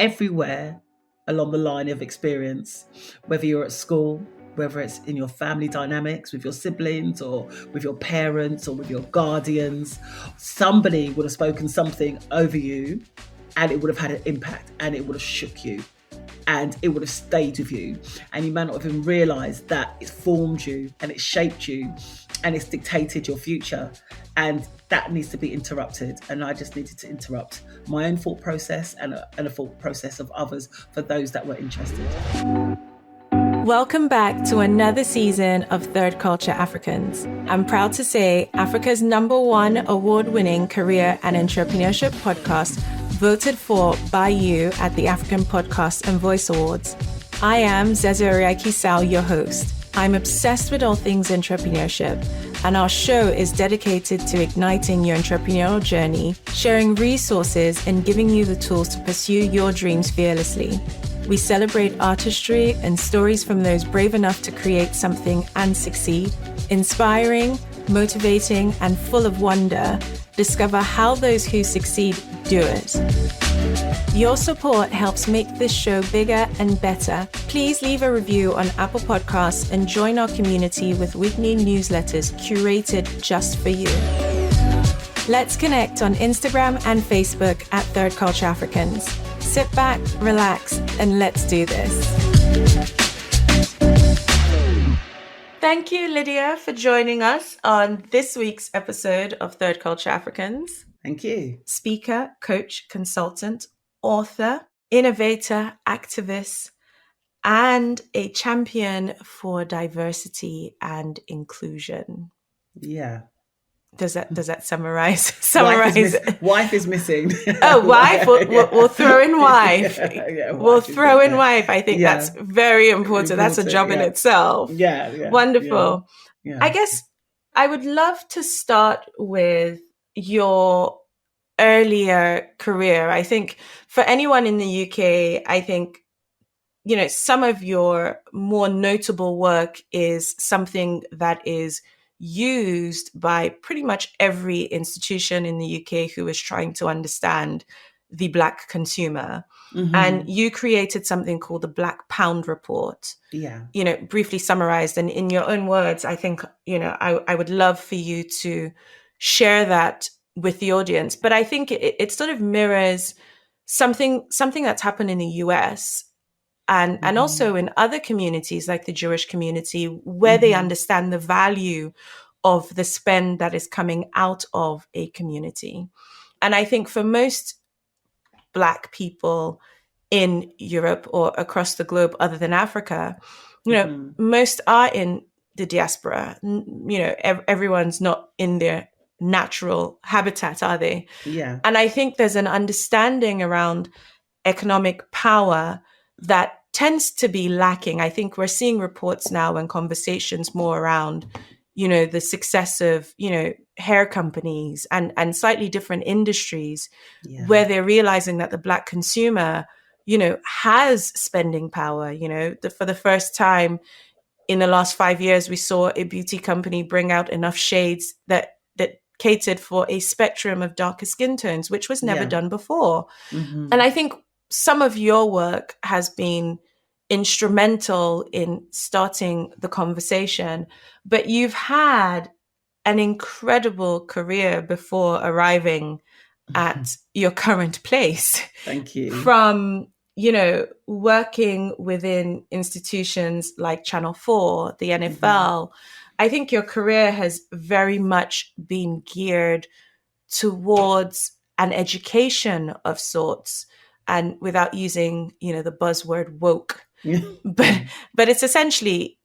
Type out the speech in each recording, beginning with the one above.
everywhere along the line of experience, whether you're at school, whether it's in your family dynamics with your siblings or with your parents or with your guardians. Somebody would have spoken something over you and it would have had an impact and it would have shook you and it would have stayed with you. And you may not even realise that it formed you and it shaped you and it's dictated your future. And that needs to be interrupted. And I just needed to interrupt my own thought process and a thought process of others for those that were interested. Welcome back to another season of Third Culture Africans. I'm proud to say Africa's #1 award-winning career and entrepreneurship podcast, voted for by you at the African Podcast and Voice Awards. I am Zeze Oriaikhi-Sao, your host. I'm obsessed with all things entrepreneurship, and our show is dedicated to igniting your entrepreneurial journey, sharing resources, and giving you the tools to pursue your dreams fearlessly. We celebrate artistry and stories from those brave enough to create something and succeed. Inspiring, motivating, and full of wonder, discover how those who succeed do it. Your support helps make this show bigger and better. Please leave a review on Apple Podcasts and join our community with weekly newsletters curated just for you. Let's connect on Instagram and Facebook at Third Culture Africans. Sit back, relax, and let's do this. Thank you, Lydia, for joining us on this week's episode of Third Culture Africans. Thank you. Speaker, coach, consultant, author, innovator, activist, and a champion for diversity and inclusion. Yeah. Does that summarize it? Wife is missing. Oh, wife? We'll throw in wife. Yeah, we'll throw in wife. I think that's very important. That's a job in itself. Yeah. Wonderful. Yeah. I guess I would love to start with your earlier career. I think for anyone in the UK, I think, some of your more notable work is something that is used by pretty much every institution in the UK who is trying to understand the Black consumer. Mm-hmm. And you created something called the Black Pound Report. Yeah. Briefly summarized. And in your own words, I think, I would love for you to share that with the audience. But I think it sort of mirrors something that's happened in the US and also in other communities like the Jewish community, where they understand the value of the spend that is coming out of a community. And I think for most Black people in Europe or across the globe, other than Africa, most are in the diaspora. Everyone's not in their natural habitat, are they? Yeah. And I think there's an understanding around economic power that tends to be lacking. I think we're seeing reports now and conversations more around, the success of, hair companies and slightly different industries where they're realizing that the Black consumer, has spending power. For the first time in the last 5 years, we saw a beauty company bring out enough shades that catered for a spectrum of darker skin tones, which was never done before. Mm-hmm. And I think some of your work has been instrumental in starting the conversation, but you've had an incredible career before arriving at your current place. Thank you. From, working within institutions like Channel 4, the NFL, I think your career has very much been geared towards an education of sorts, and without using, the buzzword woke, but it's essentially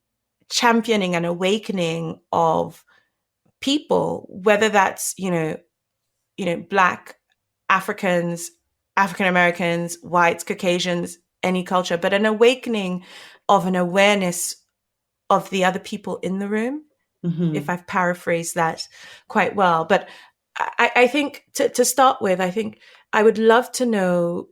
championing an awakening of people, whether that's, Black, Africans, African Americans, whites, Caucasians, any culture, but an awakening of an awareness of the other people in the room, if I've paraphrased that quite well. But I think to start with, I think I would love to know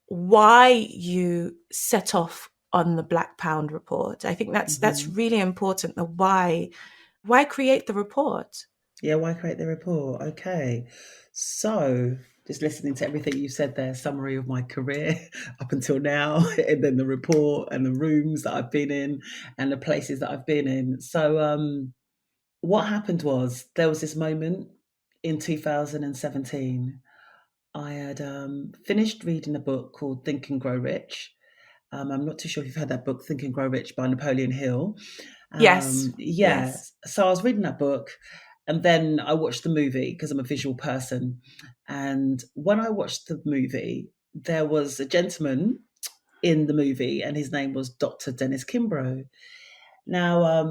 why you set off on the Black Pound Report. I think that's really important. The why create the report? Yeah, why create the report? Okay. So just listening to everything you said there, summary of my career up until now, and then the report and the rooms that I've been in and the places that I've been in. So, what happened was there was this moment in 2017. I had finished reading a book called Think and Grow Rich. I'm not too sure if you've heard that book, Think and Grow Rich by Napoleon Hill. Yes. Yeah. Yes. So I was reading that book and then I watched the movie because I'm a visual person. And when I watched the movie, there was a gentleman in the movie and his name was Dr. Dennis Kimbro. Now,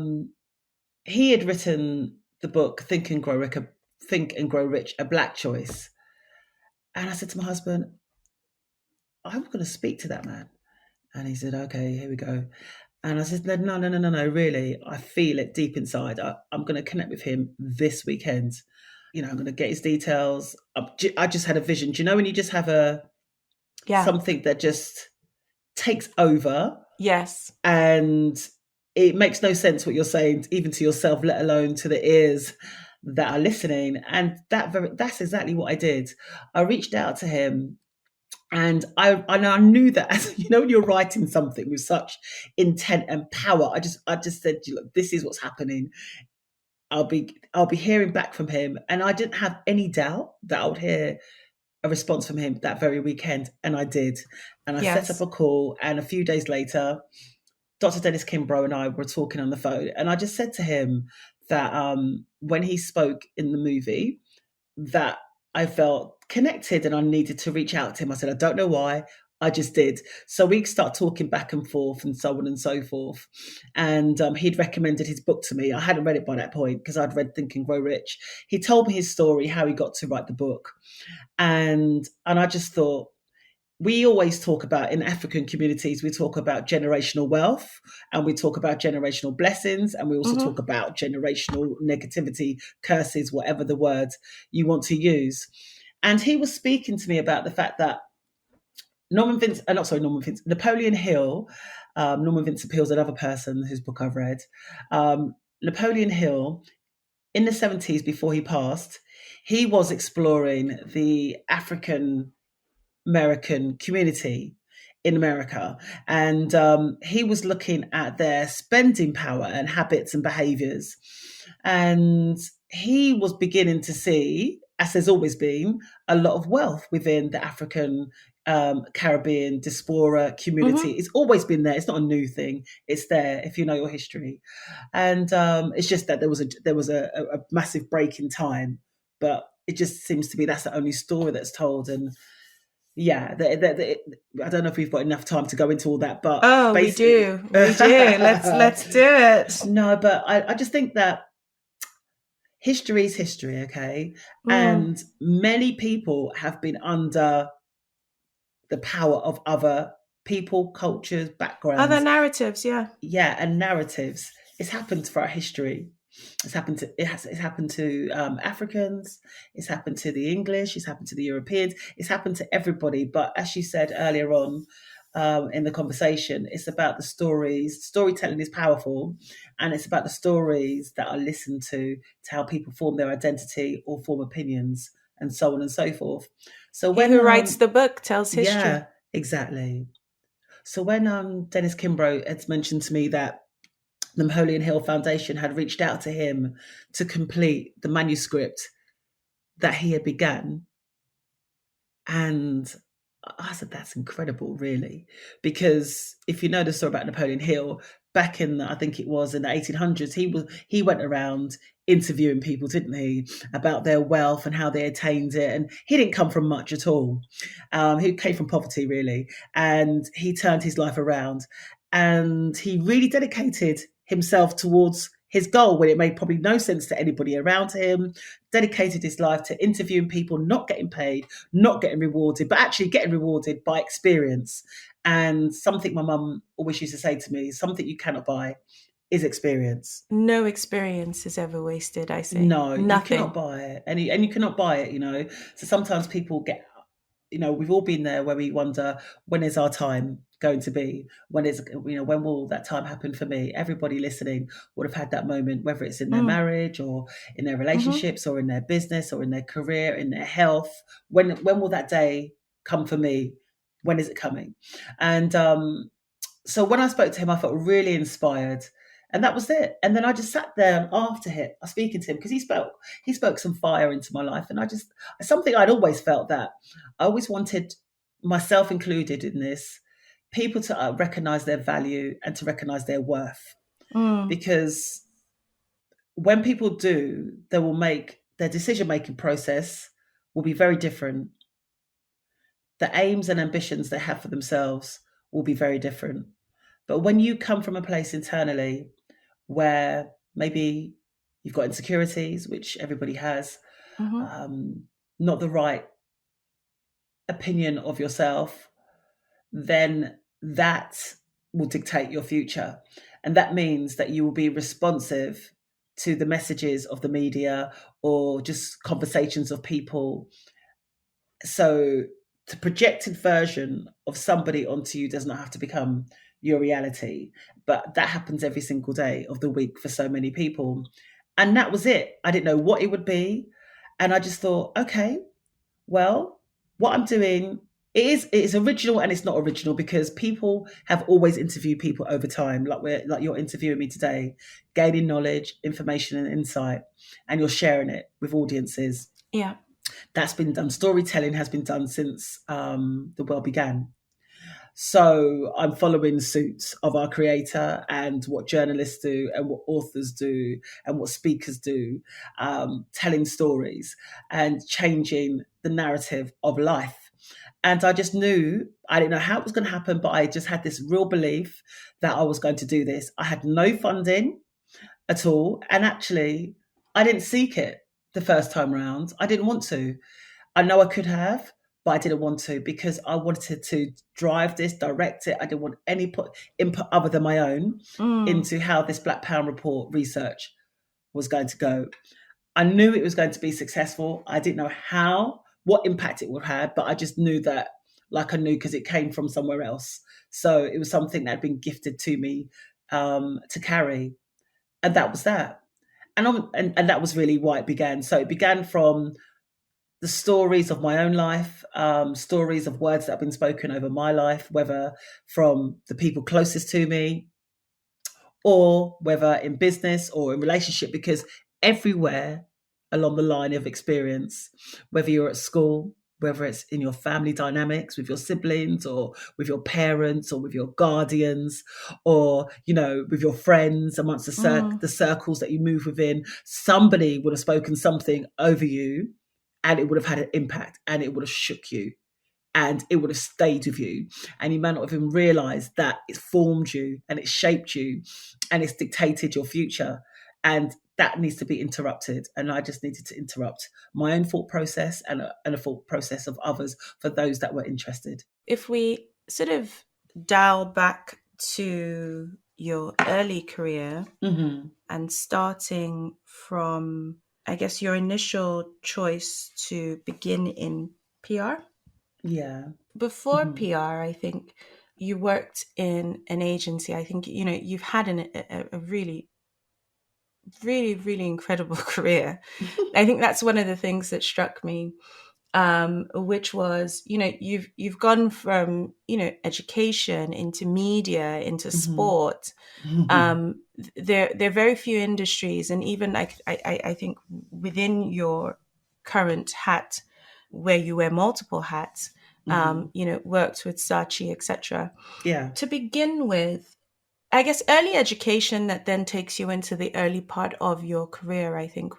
he had written the book Think and Grow Rich, a Black choice. And I said to my husband, I'm going to speak to that man. And he said, okay, here we go. And I said, no, really. I feel it deep inside. I'm going to connect with him this weekend. I'm going to get his details. I just had a vision. Do you know when you just have something that just takes over? Yes. And it makes no sense what you're saying, even to yourself, let alone to the ears that are listening. And that's exactly what I did. I reached out to him. And I knew that, as when you're writing something with such intent and power, I just said, look, this is what's happening. I'll be hearing back from him, and I didn't have any doubt that I would hear a response from him that very weekend, and I did. And I set up a call, and a few days later, Dr. Dennis Kimbro and I were talking on the phone, and I just said to him that when he spoke in the movie, that I felt connected and I needed to reach out to him. I said, I don't know why. I just did. So we start talking back and forth and so on and so forth. And he'd recommended his book to me. I hadn't read it by that point because I'd read Think and Grow Rich. He told me his story, how he got to write the book. And I just thought, we always talk about, in African communities, we talk about generational wealth and we talk about generational blessings, and we also talk about generational negativity, curses, whatever the word you want to use. And he was speaking to me about the fact that Napoleon Hill, Norman Vincent Peale's another person whose book I've read. Napoleon Hill, in the 70s, before he passed, he was exploring the African American community in America. And he was looking at their spending power and habits and behaviors. And he was beginning to see, as there's always been, a lot of wealth within the African Caribbean diaspora community. It's always been there. It's not a new thing. It's there if you know your history. And it's just that there was a massive break in time. But it just seems to be that's the only story that's told. And yeah, I don't know if we've got enough time to go into all that, but we do. Let's do it. No, but I just think that history is history, okay? And many people have been under the power of other people, cultures, backgrounds, other narratives, yeah, and narratives. It's happened for our history. It's happened to Africans. It's happened to the English. It's happened to the Europeans. It's happened to everybody. But as you said earlier on in the conversation, it's about the stories. Storytelling is powerful, and it's about the stories that are listened to how people form their identity or form opinions, and so on and so forth. So when who writes the book tells history. Yeah, exactly. So when Dennis Kimbro had mentioned to me that the Napoleon Hill Foundation had reached out to him to complete the manuscript that he had begun. And I said, that's incredible, really. Because if you know the story about Napoleon Hill, back in, I think it was in the 1800s, he went around interviewing people, didn't he, about their wealth and how they attained it. And he didn't come from much at all. He came from poverty, really. And he turned his life around. And he really dedicated himself towards his goal when it made probably no sense to anybody around him, dedicated his life to interviewing people, not getting paid, not getting rewarded, but actually getting rewarded by experience. And something my mum always used to say to me, something you cannot buy is experience. No experience is ever wasted, I say. No, nothing. You cannot buy it. And you cannot buy it, So sometimes people get we've all been there where we wonder, when is our time going to be? When will that time happen for me? Everybody listening would have had that moment, whether it's in their marriage or in their relationships or in their business or in their career, in their health. When will that day come for me? When is it coming? And so when I spoke to him, I felt really inspired. And that was it. And then I just sat there, and after speaking to him, because he spoke some fire into my life. And something I'd always felt, that I always wanted, myself included in this, people to recognize their value and to recognize their worth. Because when people do, their decision-making process will be very different. The aims and ambitions they have for themselves will be very different. But when you come from a place internally where maybe you've got insecurities, which everybody has, not the right opinion of yourself, then that will dictate your future. And that means that you will be responsive to the messages of the media or just conversations of people. So the projected version of somebody onto you does not have to become your reality, but that happens every single day of the week for so many people. And that was it. I didn't know what it would be. And I just thought, okay, well, what I'm doing is original, and it's not original, because people have always interviewed people over time, like you're interviewing me today, gaining knowledge, information and insight, and you're sharing it with audiences. Yeah. That's been done. Storytelling has been done since the world began. So I'm following suit of our creator and what journalists do and what authors do and what speakers do, telling stories and changing the narrative of life. And I just knew, I didn't know how it was going to happen, but I just had this real belief that I was going to do this. I had no funding at all. And actually, I didn't seek it the first time round. I didn't want to. I know I could have, but I didn't want to, because I wanted to drive this, direct it. I didn't want any input other than my own into how this Black Pound Report research was going to go. I knew it was going to be successful. I didn't know what impact it would have, but I just knew that, like I knew, because it came from somewhere else. So it was something that had been gifted to me to carry. And that was that. And that was really why it began. So it began from the stories of my own life, stories of words that have been spoken over my life, whether from the people closest to me or whether in business or in relationship, because everywhere along the line of experience, whether you're at school, whether it's in your family dynamics with your siblings or with your parents or with your guardians or, with your friends amongst the circles that you move within, somebody would have spoken something over you and it would have had an impact and it would have shook you and it would have stayed with you. And you may not have even realized that it's formed you and it's shaped you and it's dictated your future. And that needs to be interrupted. And I just needed to interrupt my own thought process and a thought process of others for those that were interested. If we sort of dial back to your early career and starting from, I guess, your initial choice to begin in PR. Yeah. Before PR, I think you worked in an agency. I think, you've had a really, really, really incredible career. I think that's one of the things that struck me, which was, you've gone from, education into media, into sport. There are very few industries, and even like I think within your current hat, where you wear multiple hats, worked with Saatchi, etc. Yeah. To begin with, I guess early education that then takes you into the early part of your career, I think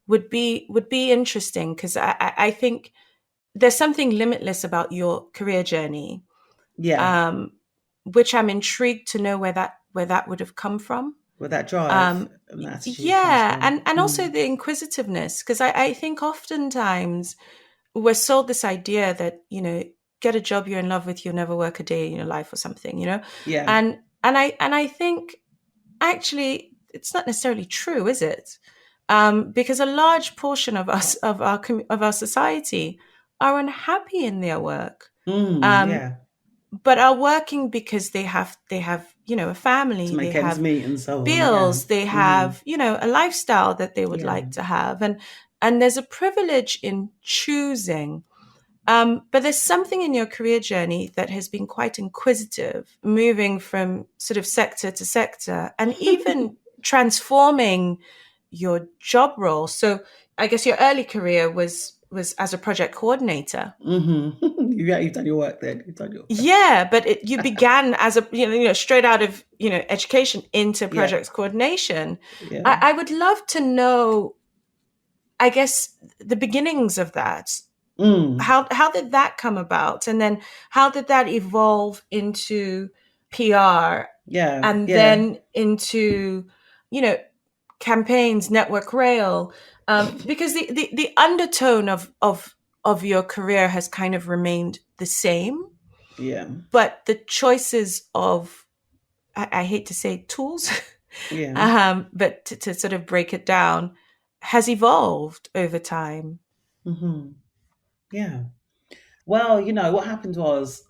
would be interesting, because I think there's something limitless about your career journey. Yeah. Which I'm intrigued to know where that would have come from. Where that drive and that attitude yeah, comes from. and also the inquisitiveness, because I think oftentimes we're sold this idea that, get a job you're in love with, you'll never work a day in your life or something, Yeah. And I think actually it's not necessarily true, is it? Because a large portion of us, of our society, are unhappy in their work. Yeah. But are working because they have, a To family, they make ends have meet and so on. Yeah. bills, they have, a lifestyle that they would Yeah. like to have. And there's a privilege in choosing. But there's something in your career journey that has been quite inquisitive, moving from sort of sector to sector and even transforming your job role. So I guess your early career was as a project coordinator. Yeah, you've done your work then. You've done your Yeah, but you began as a, straight out of, education into yeah. projects coordination. Yeah. I would love to know, I guess, the beginnings of that. Mm. How did that come about? And then how did that evolve into PR Yeah. and Yeah. then into, you know, campaigns, network rail? Because the undertone of your career has kind of remained the same, Yeah. but the choices of, I hate to say tools, Yeah. but to sort of break it down, has evolved over time. hmm Yeah. Well, what happened was,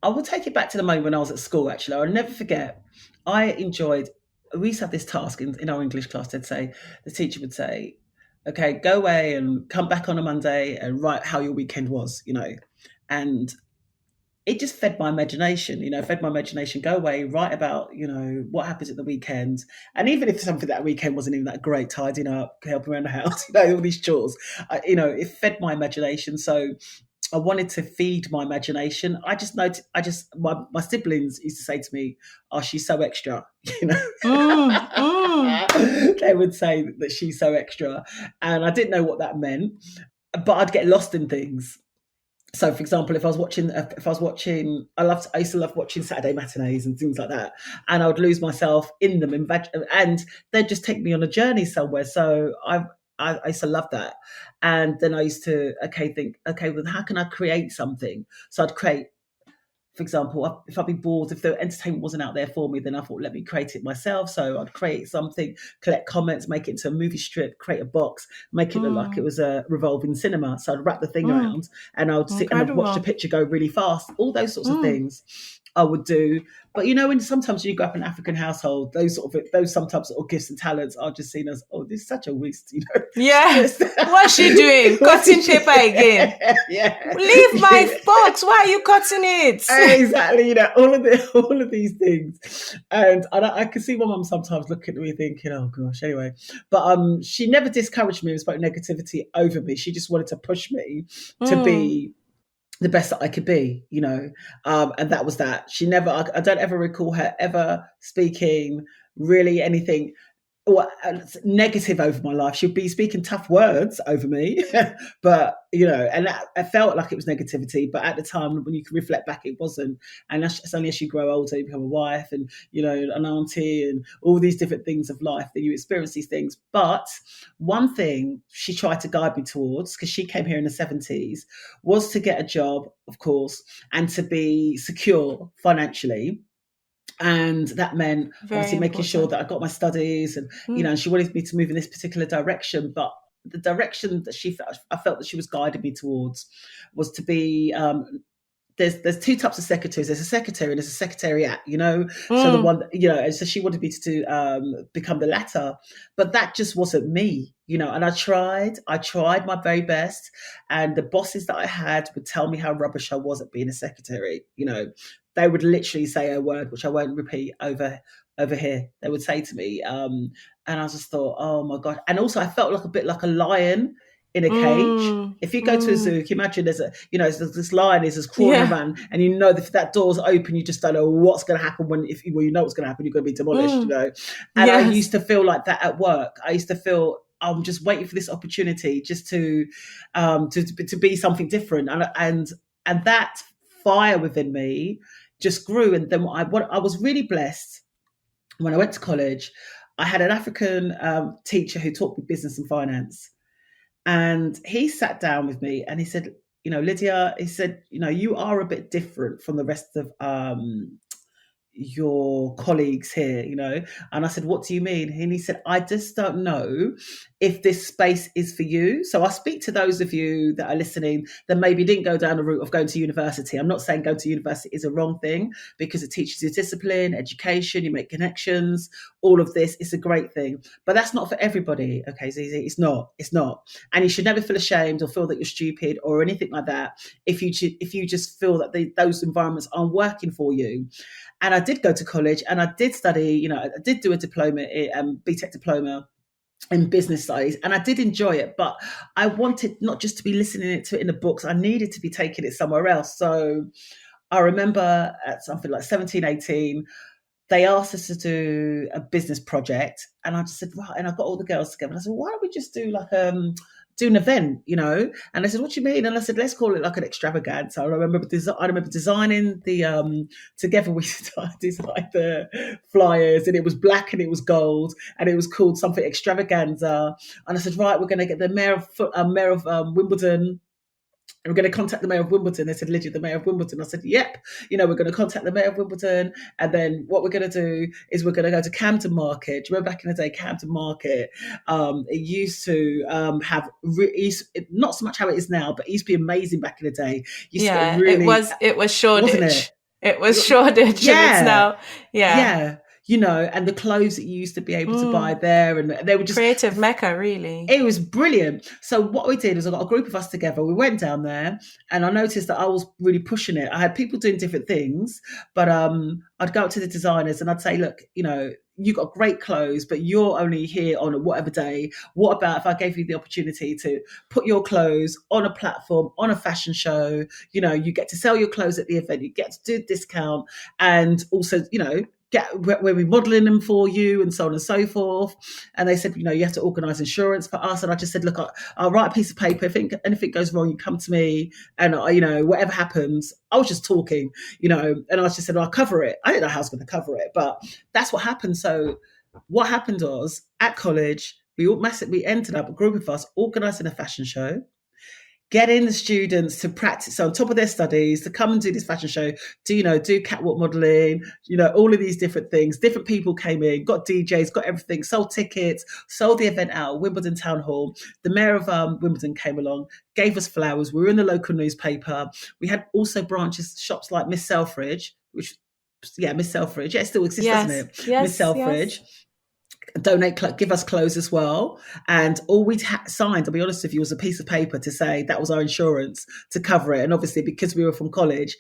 I will take it back to the moment when I was at school, actually. I'll never forget. I enjoyed, we used to have this task in our English class. The teacher would say, okay, go away and come back on a Monday and write how your weekend was, And it just fed my imagination, go away, write about, what happens at the weekend. And even if something that weekend wasn't even that great, tidying up, helping around the house, all these chores, it fed my imagination. So I wanted to feed my imagination. I just noticed, my siblings used to say to me, oh, she's so extra, Mm, mm, They would say that she's so extra. And I didn't know what that meant, but I'd get lost in things. So, for example, I used to love watching Saturday matinees and things like that, and I would lose myself in them, and they'd just take me on a journey somewhere. So I used to love that, and then I used to think, okay, well, how can I create something? So I'd create. For example, if I'd be bored, if the entertainment wasn't out there for me, then I thought, let me create it myself. So I'd create something, collect comments, make it into a movie strip, create a box, make it look like it mm, was a revolving cinema. So I'd wrap the thing mm. around, and I would sit and I'd watch the Incredible. picture go really fast. All those sorts of Mm. things I would do. But when sometimes you grow up in an African household, those sometimes little gifts and talents are just seen as, oh, this is such a waste, Yeah. Just What's she doing? Cutting paper again. yeah. Leave my box. Why are you cutting it? Exactly, all of these things, and I can see my mum sometimes looking at me thinking, "Oh gosh." Anyway, but she never discouraged me and spoke negativity over me. She just wanted to push me to Mm, be the best that I could be, and that was that. She never. I don't ever recall her ever speaking really anything or negative over my life. She'd be speaking tough words over me, but and I felt like it was negativity. But at the time, when you can reflect back, it wasn't. And it's only as you grow older, you become a wife and an auntie and all these different things of life that you experience these things. But one thing she tried to guide me towards, because she came here in the 70s, was to get a job, of course, and to be secure financially, and that meant very obviously making sure important. that I got my studies, and Mm, and she wanted me to move in this particular direction. But the direction that I felt that she was guiding me towards was to be there's two types of secretaries. There's a secretary and there's a secretariat, So the mm, one, and so she wanted me to become the latter, but that just wasn't me, And I tried my very best, and the bosses that I had would tell me how rubbish I was at being a secretary. They would literally say a word which I won't repeat over here. They would say to me, and I just thought, oh my god. And also, I felt like a bit like a lion in a cage. mm, If you go to a zoo, mm. you can imagine there's this lion is just crawling Yeah. around, and if that door's open, you just don't know what's going to happen you know what's going to happen. You're going to be demolished, Mm. And I used Yes. to feel like that at work. I used to feel I'm just waiting for this opportunity just to be something different, and that fire within me just grew. And then I was really blessed when I went to college. I had an African teacher who taught me business and finance, and he sat down with me and he said, Lydia, he said, you are a bit different from the rest of your colleagues here, you know? And I said, what do you mean? And he said, I just don't know if this space is for you. So I speak to those of you that are listening that maybe didn't go down the route of going to university. I'm not saying going to university is a wrong thing, because it teaches you discipline, education, you make connections, all of this is a great thing. But that's not for everybody, okay, Zeze? It's not. It's not. And you should never feel ashamed or feel that you're stupid or anything like that if you just feel that those environments aren't working for you. And I did go to college and I did study, you know, I did do a diploma, BTEC diploma in business studies, and I did enjoy it, but I wanted not just to be listening to it in the books, I needed to be taking it somewhere else. So I remember at something like 17, 18, they asked us to do a business project, and I just said, right, and I got all the girls together, and I said, why don't we just do like do an event, you know? And they said, what do you mean? And I said, let's call it like an extravaganza. I remember designing the together we designed the flyers, and it was black and it was gold, and it was called something extravaganza. And I said, right, we're going to get the mayor of Wimbledon. And we're going to contact the mayor of Wimbledon. They said, Lydia, the mayor of Wimbledon. I said, yep, you know, we're going to contact the mayor of Wimbledon. And then what we're going to do is we're going to go to Camden Market. Do you remember back in the day, Camden Market? It used to have, not so much how it is now, but it used to be amazing back in the day. It was Shoreditch. Wasn't it? It was Shoreditch. Yeah. And it's now, yeah. You know, and the clothes that you used to be able to buy there, and they were just creative mecca, really. It was brilliant. So what we did was I got a group of us together. We went down there, and I noticed that I was really pushing it. I had people doing different things, but I'd go up to the designers and I'd say, look, you know, you got great clothes, but you're only here on whatever day. What about if I gave you the opportunity to put your clothes on a platform, on a fashion show? You know, you get to sell your clothes at the event, you get to do a discount, and also, you know, we're remodeling them for you, and so on and so forth. And they said, you know, you have to organise insurance for us. And I just said, look, I'll write a piece of paper. If anything goes wrong, you come to me, and you know, whatever happens. I was just talking, you know, and I just said, I'll cover it. I didn't know how I was going to cover it, but that's what happened. So what happened was, at college, we ended up, a group of us, organising a fashion show, getting the students to practice on top of their studies, to come and do this fashion show, do catwalk modelling, you know, all of these different things. Different people came in, got DJs, got everything, sold tickets, sold the event out at Wimbledon Town Hall. The mayor of Wimbledon came along, gave us flowers. We were in the local newspaper. We had also branches, shops like Miss Selfridge, Miss Selfridge. Yeah, it still exists, doesn't it? Yes, Miss Selfridge. Yes. Give us clothes as well. And all we'd signed, I'll be honest with you, was a piece of paper to say that was our insurance to cover it. And obviously, because we were from college.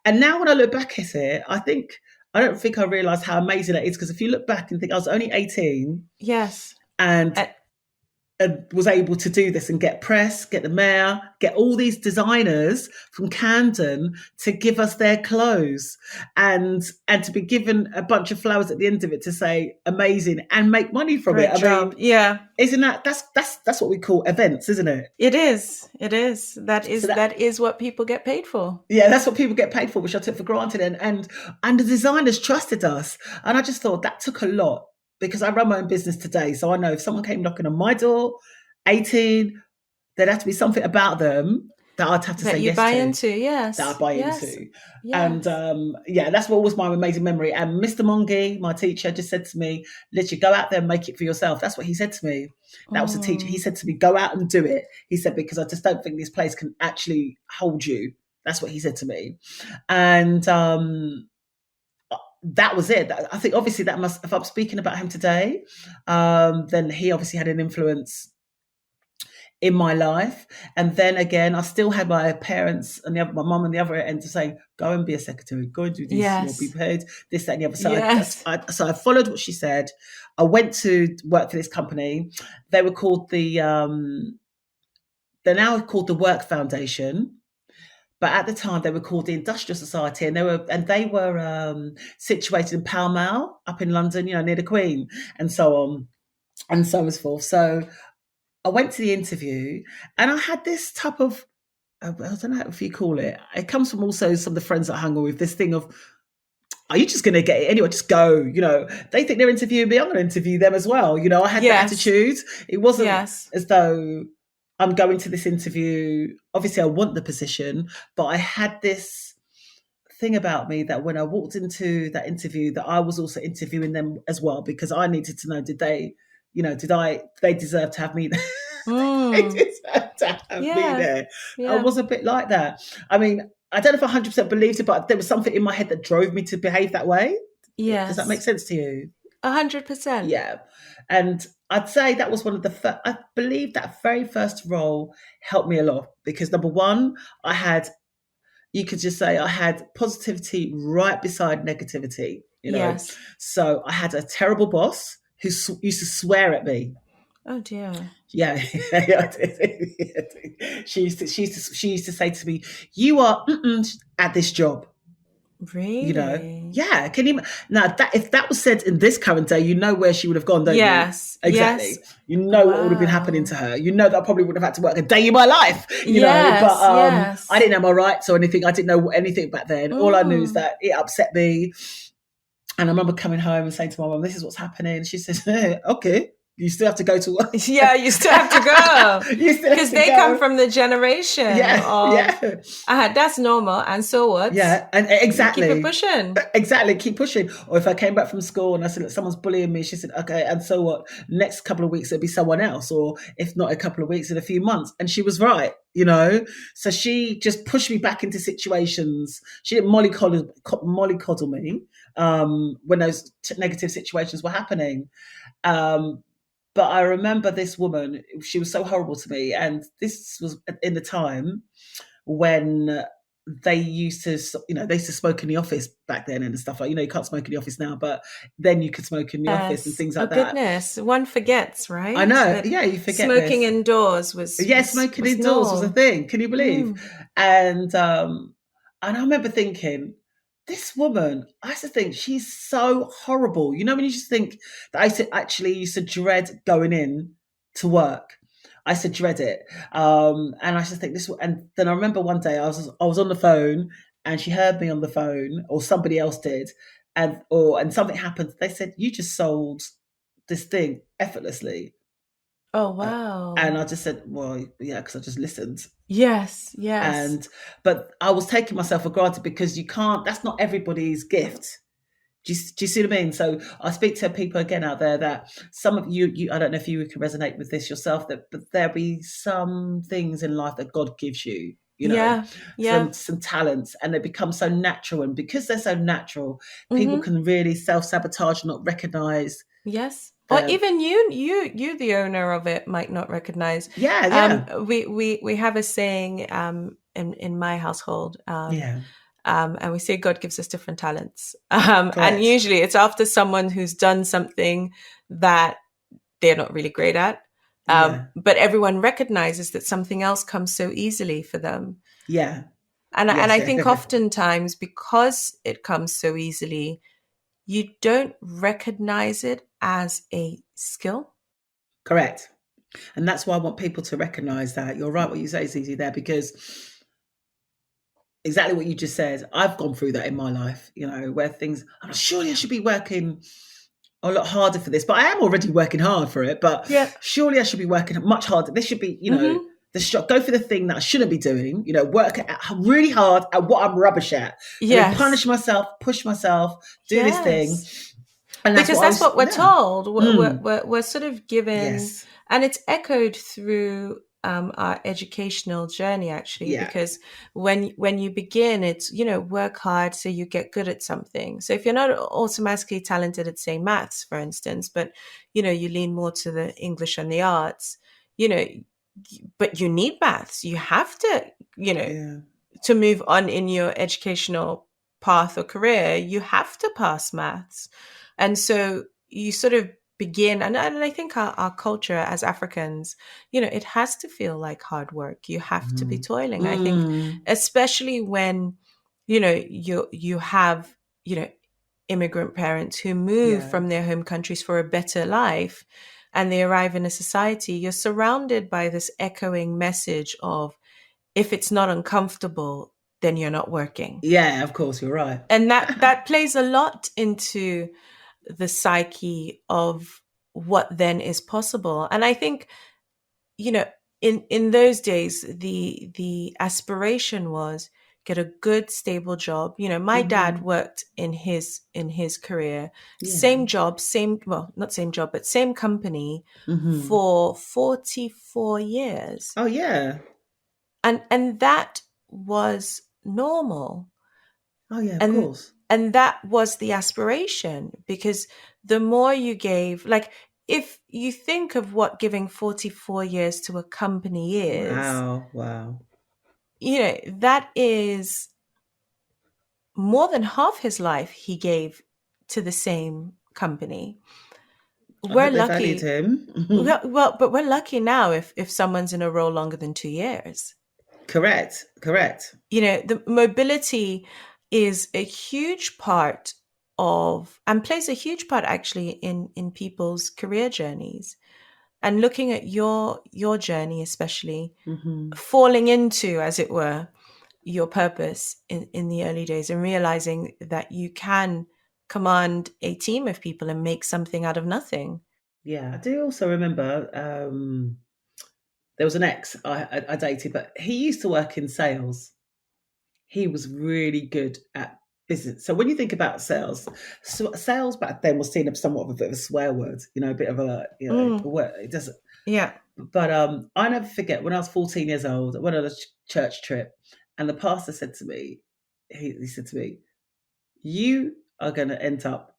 And now when I look back at it, I don't think I realised how amazing that is. Because if you look back and think, I was only 18. Yes. And was able to do this and get press, get the mayor, get all these designers from Camden to give us their clothes, and to be given a bunch of flowers at the end of it to say amazing and make money from Great it. job. I mean, yeah, isn't that's what we call events, isn't it? It is. That is what people get paid for. Yeah, that's what people get paid for, which I took for granted, and the designers trusted us, and I just thought that took a lot. Because I run my own business today. So I know if someone came knocking on my door, 18, there'd have to be something about them that I'd have to say yes to. That you buy into, yes. That I buy into. Yes. And that's what was my amazing memory. And Mr. Mongi, my teacher, just said to me, literally, go out there and make it for yourself. That's what he said to me. That was the teacher. He said to me, go out and do it. He said, because I just don't think this place can actually hold you. That's what he said to me. And that was it. I think obviously that must, if I'm speaking about him today, then he obviously had an influence in my life. And then again, I still had my parents and my mum on the other end to say, go and be a secretary, go and do this, you'll be paid, this, that, and the other. So, so I followed what she said. I went to work for this company. They were called they're now called the Work Foundation. But at the time, they were called the Industrial Society, and they were situated in Pall Mall, up in London, you know, near the Queen, and so on, and so forth. So I went to the interview, and I had this type of, I don't know if you call it. It comes from also some of the friends that I hung with. This thing of, are you just going to get it anyway? Just go. You know, they think they're interviewing me. I'm going to interview them as well. You know, I had that attitude. It wasn't as though I'm going to this interview. Obviously, I want the position, but I had this thing about me that when I walked into that interview, that I was also interviewing them as well, because I needed to know, did they, they deserve to have me there? They Mm. deserve to have me Yeah. there. I Yeah. was a bit like that. I mean, I don't know if I 100% believed it, but there was something in my head that drove me to behave that way. Does that make Yes. sense to you? 100%. Yeah. And I'd say that was one of the first, I believe that very first role helped me a lot, because number one, you could just say I had positivity right beside negativity, Yes. So I had a terrible boss who used to swear at me. Oh dear. Yeah, she used to say to me, "You are at this job." Really? Yeah. Can you now that if that was said in this current day, where she would have gone, don't you? Yes. Yes. Exactly. You know what would have been happening to Wow. her. You know that I probably wouldn't have had to work a day in my life. But Yes. I Yes. didn't know my rights or anything. I didn't know anything back then. All I knew is Mm. that it upset me. And I remember coming home and saying to my mum, "This is what's happening." She said, "Okay, you still have to go to work. Yeah, you still have to go You still have because to they come go." from the generation Yeah, of, yeah. that's normal. And so what? Yeah, and You keep it exactly, pushing. exactly. Keep pushing. Or if I came back from school and I said, "Look, someone's bullying me," she said, "Okay, and so what? Next couple of weeks it'll be someone else, or if not a couple of weeks, in a few months." And she was right. So she just pushed me back into situations. She didn't mollycoddle me when those negative situations were happening. Um, but I remember this woman; she was so horrible to me, and this was in the time when they used to, they used to smoke in the office back then and stuff, like, you can't smoke in the office now, but then you could smoke in the office and Yes. things Oh like that. goodness. One forgets, I right? know. That Yeah, you forget smoking this. indoors was Yeah, was smoking was indoors was a norm. thing. Can you believe? Mm. And I remember thinking, this woman, I used to think she's so horrible. When you just think that used to dread going in to work. I used to dread it. And I just think this, and then I remember one day I was on the phone and she heard me on the phone, or somebody else did, and something happened. They said, "You just sold this thing effortlessly." Oh And wow. I just said, "Well, yeah," because I just listened. Yes. Yes. But I was taking myself for granted, because you can't. That's not everybody's gift. Do you see what I mean? So I speak to people again out there that some of you, I don't know if you can resonate with this yourself, but there'll be some things in life that God gives you, Yeah. Yeah. some talents, and they become so natural. And because they're so natural, people Mm-hmm. can really self-sabotage and not recognize Yes. Or them. even you, the owner of it, might not recognize. Yeah, yeah, We have a saying in my household, yeah, and we say God gives us different talents. And correct. usually it's after someone who's done something that they're not really great at. Yeah, But everyone recognizes that something else comes so easily for them. yeah, And yes, I think oftentimes because it comes so easily, you don't recognize it as a skill. correct. And that's why I want people to recognize that. You're right what you say, Zeze, there, because exactly what you just said. I've gone through that in my life, where things, surely I should be working a lot harder for this, but I am already working hard for it. But Yeah. surely I should be working much harder. This should be, Mm-hmm. go for the thing that I shouldn't be doing, work really hard at what I'm rubbish at, and then punish Yes. myself, push myself, do this thing. Yes. And that's Because what I that's was, what we're yeah. told. Mm, We're sort of given, yes. and it's echoed through our educational journey, actually. Yeah. Because when you begin, it's work hard so you get good at something. So if you're not automatically talented at, say, maths, for instance, but you lean more to the English and the arts, you know, but you need maths. You have to, Yeah. to move on in your educational path or career, you have to pass maths. And so you sort of begin, and I think our culture as Africans, it has to feel like hard work. You have to be Mm. toiling. I think, Mm. especially when, you have, immigrant parents who move Yeah. from their home countries for a better life and they arrive in a society, you're surrounded by this echoing message of, if it's not uncomfortable, then you're not working. Yeah, of course, you're right. And that plays a lot into the psyche of what then is possible. And I think, in those days, the aspiration was, get a good stable job. My dad worked in his career, same job, not same job, but same company for 44 years. Oh yeah. And that was normal. Oh yeah, of And course. and that was the aspiration, because the more you gave, like, if you think of what giving 44 years to a company is, Wow. that is more than half his life he gave to the same company. I We're hope they valued lucky. him. But we're lucky now if someone's in a role longer than 2 years. Correct. The mobility is a huge part of, and plays a huge part actually in people's career journeys. And looking at your journey, especially falling into, as it were, your purpose in the early days, and realizing that you can command a team of people and make something out of nothing. Yeah, I do also remember there was an ex I dated, but he used to work in sales. He was really good at business. So when you think about sales, sales back then was seen as somewhat of a bit of a swear word, a bit of a, it doesn't. Yeah. But I never forget when I was 14 years old, I went on a church trip, and the pastor said to me, he said to me, "You are going to end up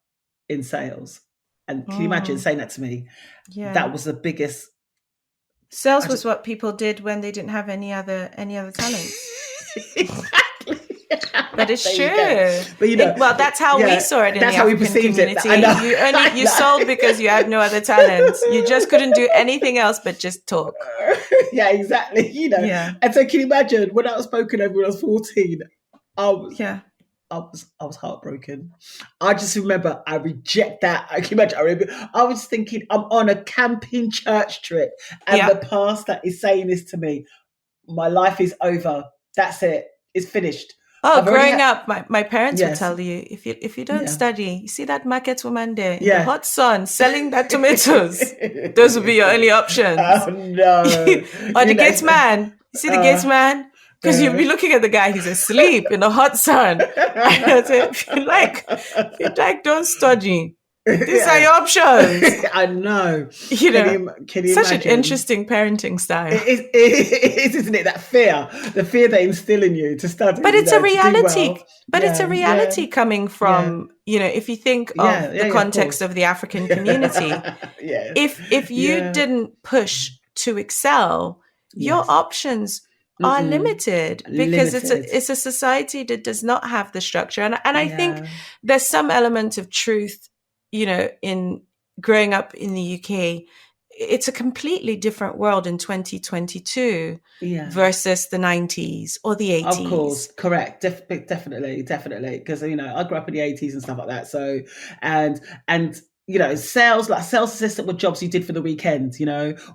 in sales." And can you imagine saying that to me? Yeah. That was the biggest. Sales was what people did when they didn't have any other talents. Exactly. But it's true. But well, that's how we saw it in that's the how we African perceived community. It. You sold because you had no other talents. You just couldn't do anything else but just talk. Yeah, exactly. Yeah. And so can you imagine when I was spoken over when I was 14, I was heartbroken. I just remember I reject that. I can imagine. I was thinking I'm on a camping church trip, and the pastor is saying this to me. My life is over. That's it. It's finished. Oh, growing up, my parents would Yes. tell you, if you don't study, you see that market woman there in the hot sun selling that tomatoes. Those would be your only options. Oh no! Or the gates man. You see the gates man? Because you'll be looking at the guy, he's asleep in the hot sun. And I said, if you like, don't study. These are your options. I know. Can you such imagine? An interesting parenting style. It is, isn't it? That fear, the fear they instill in you to study. But it's a reality. Well. But it's a reality coming from, if you think of the context of the African community. If you didn't push to excel, your options are limited, because it's a society that does not have the structure. And I think there's some element of truth, in growing up in the UK. It's a completely different world in 2022 versus the 90s or the 80s. Of course, correct. Definitely. Because, I grew up in the 80s and stuff like that. So, and sales assistant were jobs you did for the weekend,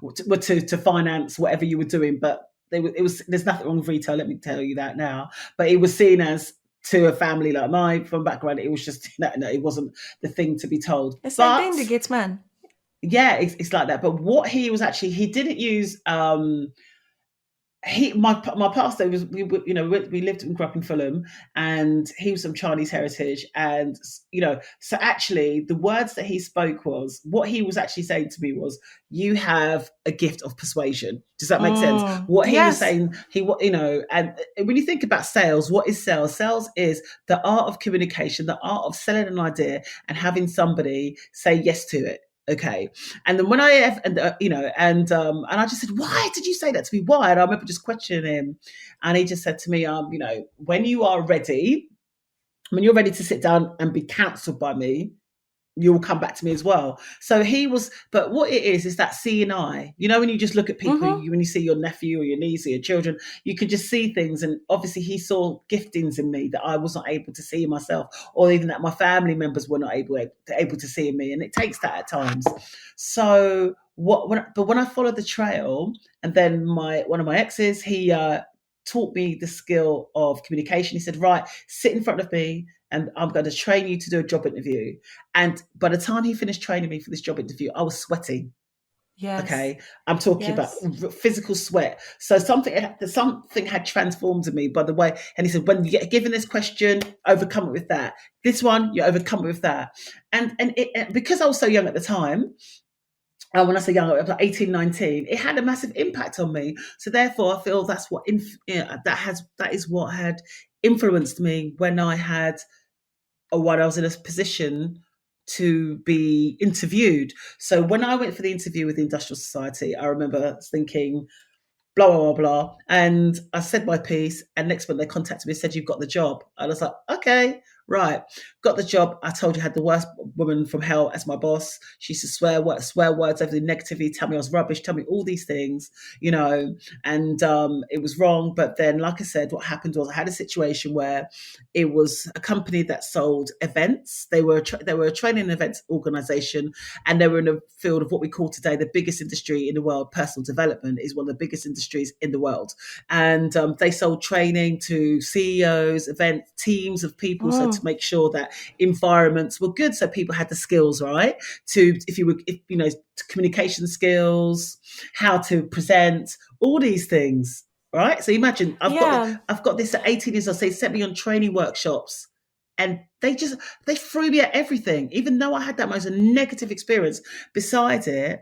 were to finance whatever you were doing. But there's nothing wrong with retail. Let me tell you that now. But it was seen as, to a family like mine from background, it was just, no, it wasn't the thing to be told. It's like being the gates man. Yeah, it's like that. But what he was actually, he didn't use, my pastor was, we lived and grew up in Fulham, and he was from Chinese heritage, and so actually the words that he spoke was, what he was actually saying to me was, you have a gift of persuasion. Does that make sense? What he was saying, and when you think about sales, what is sales? Sales is the art of communication, the art of selling an idea and having somebody say yes to it. Okay. And then when I I just said, why did you say that to me? Why? And I remember just questioning him, and he just said to me, when you're ready to sit down and be counseled by me, you will come back to me as well. So he was, but what it is that seeing eye, when you just look at people, when you see your nephew or your niece or your children, you can just see things. And obviously he saw giftings in me that I was not able to see in myself, or even that my family members were not able to see in me. And it takes that at times. So when I followed the trail, and then one of my exes, he taught me the skill of communication. He said, right, sit in front of me, and I'm going to train you to do a job interview. And by the time he finished training me for this job interview, I was sweating. Yes. Okay, I'm talking about Yes. physical sweat. So something had transformed in me by the way. And he said, when you get given this question, overcome it with that. This one, you overcome it with that. And because I was so young at the time, when I say young, I was like 18, 19, it had a massive impact on me. So therefore, I feel that's what that is what had influenced me when when I was in a position to be interviewed. So when I went for the interview with the Industrial Society, I remember thinking, blah, blah, blah, blah. And I said my piece. And next month they contacted me and said, you've got the job. And I was like, okay, right. Got the job. I told you I had the worst woman from hell as my boss. She used to swear words over the negativity, tell me I was rubbish, tell me all these things, and it was wrong. But then, like I said, what happened was I had a situation where it was a company that sold events. They were a training events organization, and they were in a field of what we call today the biggest industry in the world. Personal development is one of the biggest industries in the world, and they sold training to CEOs, event teams of people, so to Mm. make sure that environments were good, so people had the skills, right, to communication skills, how to present, all these things. Right, so imagine Yeah. I've got this at 18 years old. So they sent me on training workshops, and they threw me at everything, even though I had that most negative experience. Besides it,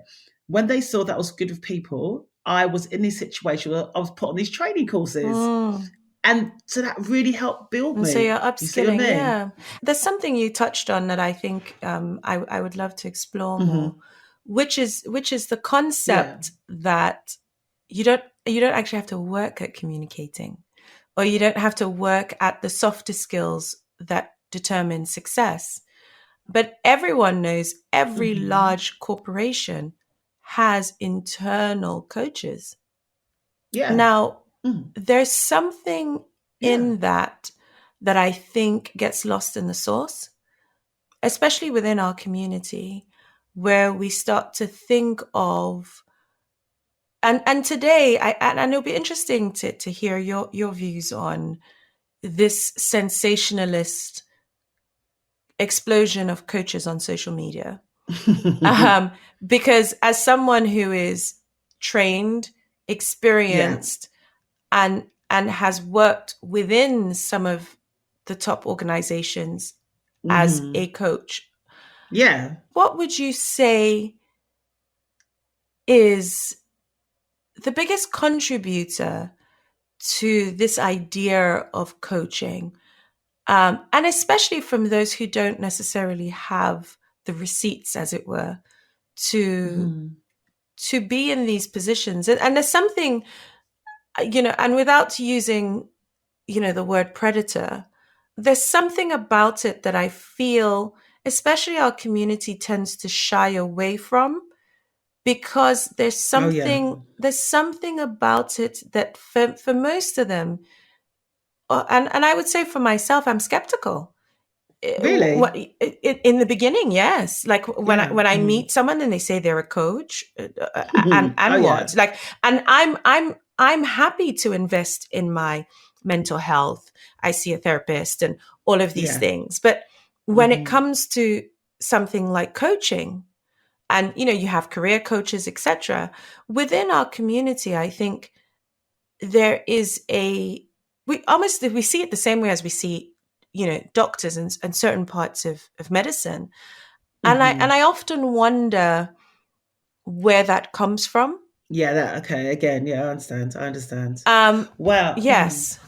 when they saw that I was good with people, I was in this situation where I was put on these training courses, Mm. and so that really helped build And so you're me. You see what I upskilling, mean? yeah. There's something you touched on that I think I would love to explore more, Mm-hmm. which is the Yeah. concept that you don't actually have to work at communicating, or you don't have to work at the softer skills that determine success. But everyone knows every Mm-hmm. large corporation has internal coaches. Yeah. Now, Mm. there's something Yeah. in that I think gets lost in the sauce, especially within our community, where we start to think of and today and it'll be interesting to hear your views on this sensationalist explosion of coaches on social media. Um, because as someone who is trained, Yeah. experienced, and has worked within some of the top organizations as Mm-hmm. a coach, Yeah. what would you say is the biggest contributor to this idea of coaching? And especially from those who don't necessarily have the receipts, as it were, to Mm-hmm. to be in these positions. And there's something, and without using, the word predator, there's something about it that I feel, especially our community tends to shy away from, because Oh yeah. there's something about it that for most of them, and I would say for myself, I'm skeptical. Really? In the beginning, yes. Like when I Yeah. when I Mm-hmm. meet someone and they say they're a coach, and Oh what, yeah. like, and I'm happy to invest in my mental health. I see a therapist and all of these Yeah. things, but when it Mm-hmm. comes to something like coaching, and you have career coaches, etc. Within our community, I think there is we see it the same way as we see doctors and certain parts of medicine, and I Mm-hmm. and I often wonder where that comes from. Yeah, that okay. Again, yeah, I understand. I understand. um Well, yes.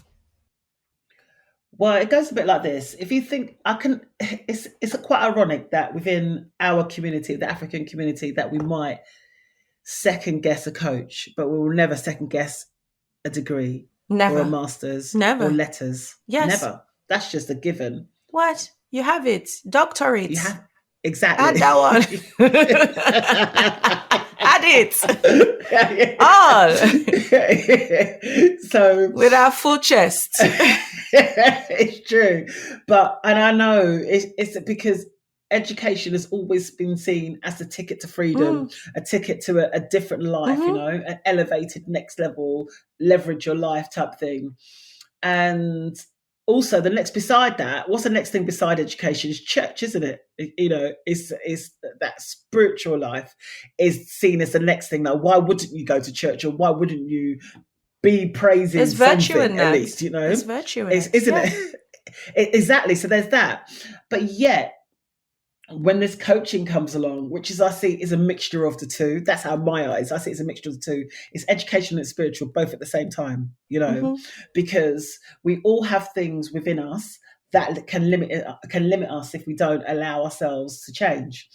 well, it goes a bit like this. If you think I can, it's quite ironic that within our community, the African community, that we might second guess a coach, but we will never second guess a degree or a Never. master's or Never. letters. Yes. Never. That's just a given. What, you have it, You doctorate, have exactly. add that one. Add it all So with our full chest. it's true, but and I know it's because education has always been seen as a ticket to freedom, Mm, a ticket to a different life, mm-hmm. an elevated next level, leverage your life type thing. And also the next beside that, what's the next thing beside education is church, isn't it? Is that spiritual life is seen as the next thing. Now, why wouldn't you go to church, or why wouldn't you be praising There's virtue something in at that. least? There's virtue in it, isn't it? Exactly. So there's that, but yet when this coaching comes along, which is I see is a mixture of the two. That's how my eyes I see it's a mixture of the two. It's educational and spiritual both at the same time, because we all have things within us that can limit us if we don't allow ourselves to change.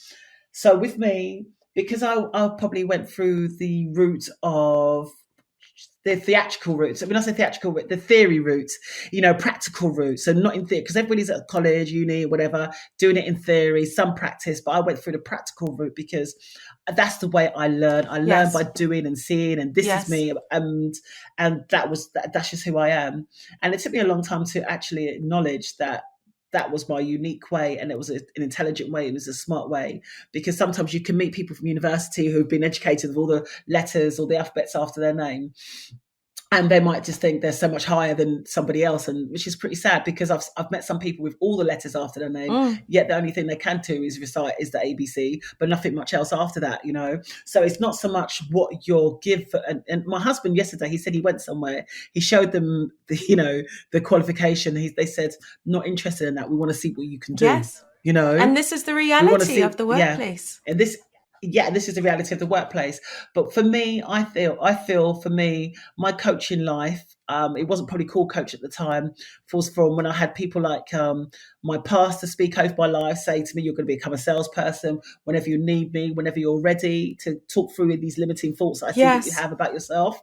So with me, because I probably went through the route of the theatrical routes. When I say theatrical route, the theory route, practical route. So not in theory, because everybody's at college, uni, whatever, doing it in theory, some practice. But I went through the practical route because that's the way I learn. I learn by doing and seeing, and this is me, and that's just who I am. And it took me a long time to actually acknowledge that was my unique way, and it was an intelligent way, it was a smart way, because sometimes you can meet people from university who've been educated with all the letters or the alphabets after their name, and they might just think they're so much higher than somebody else, and which is pretty sad, because I've met some people with all the letters after their name, yet the only thing they can do is recite is the ABC, but nothing much else after that, So it's not so much what you're and my husband yesterday, he said he went somewhere, he showed them the qualification. They said, not interested in that. We want to see what you can do. Yes. And this is the reality of the workplace. And this is the reality of the workplace. But for me, I feel for me, my coaching life, it wasn't probably called coach at the time, was from when I had people like my pastor speak over my life, say to me, you're going to become a salesperson whenever you need me, whenever you're ready to talk through these limiting thoughts I think that you have about yourself,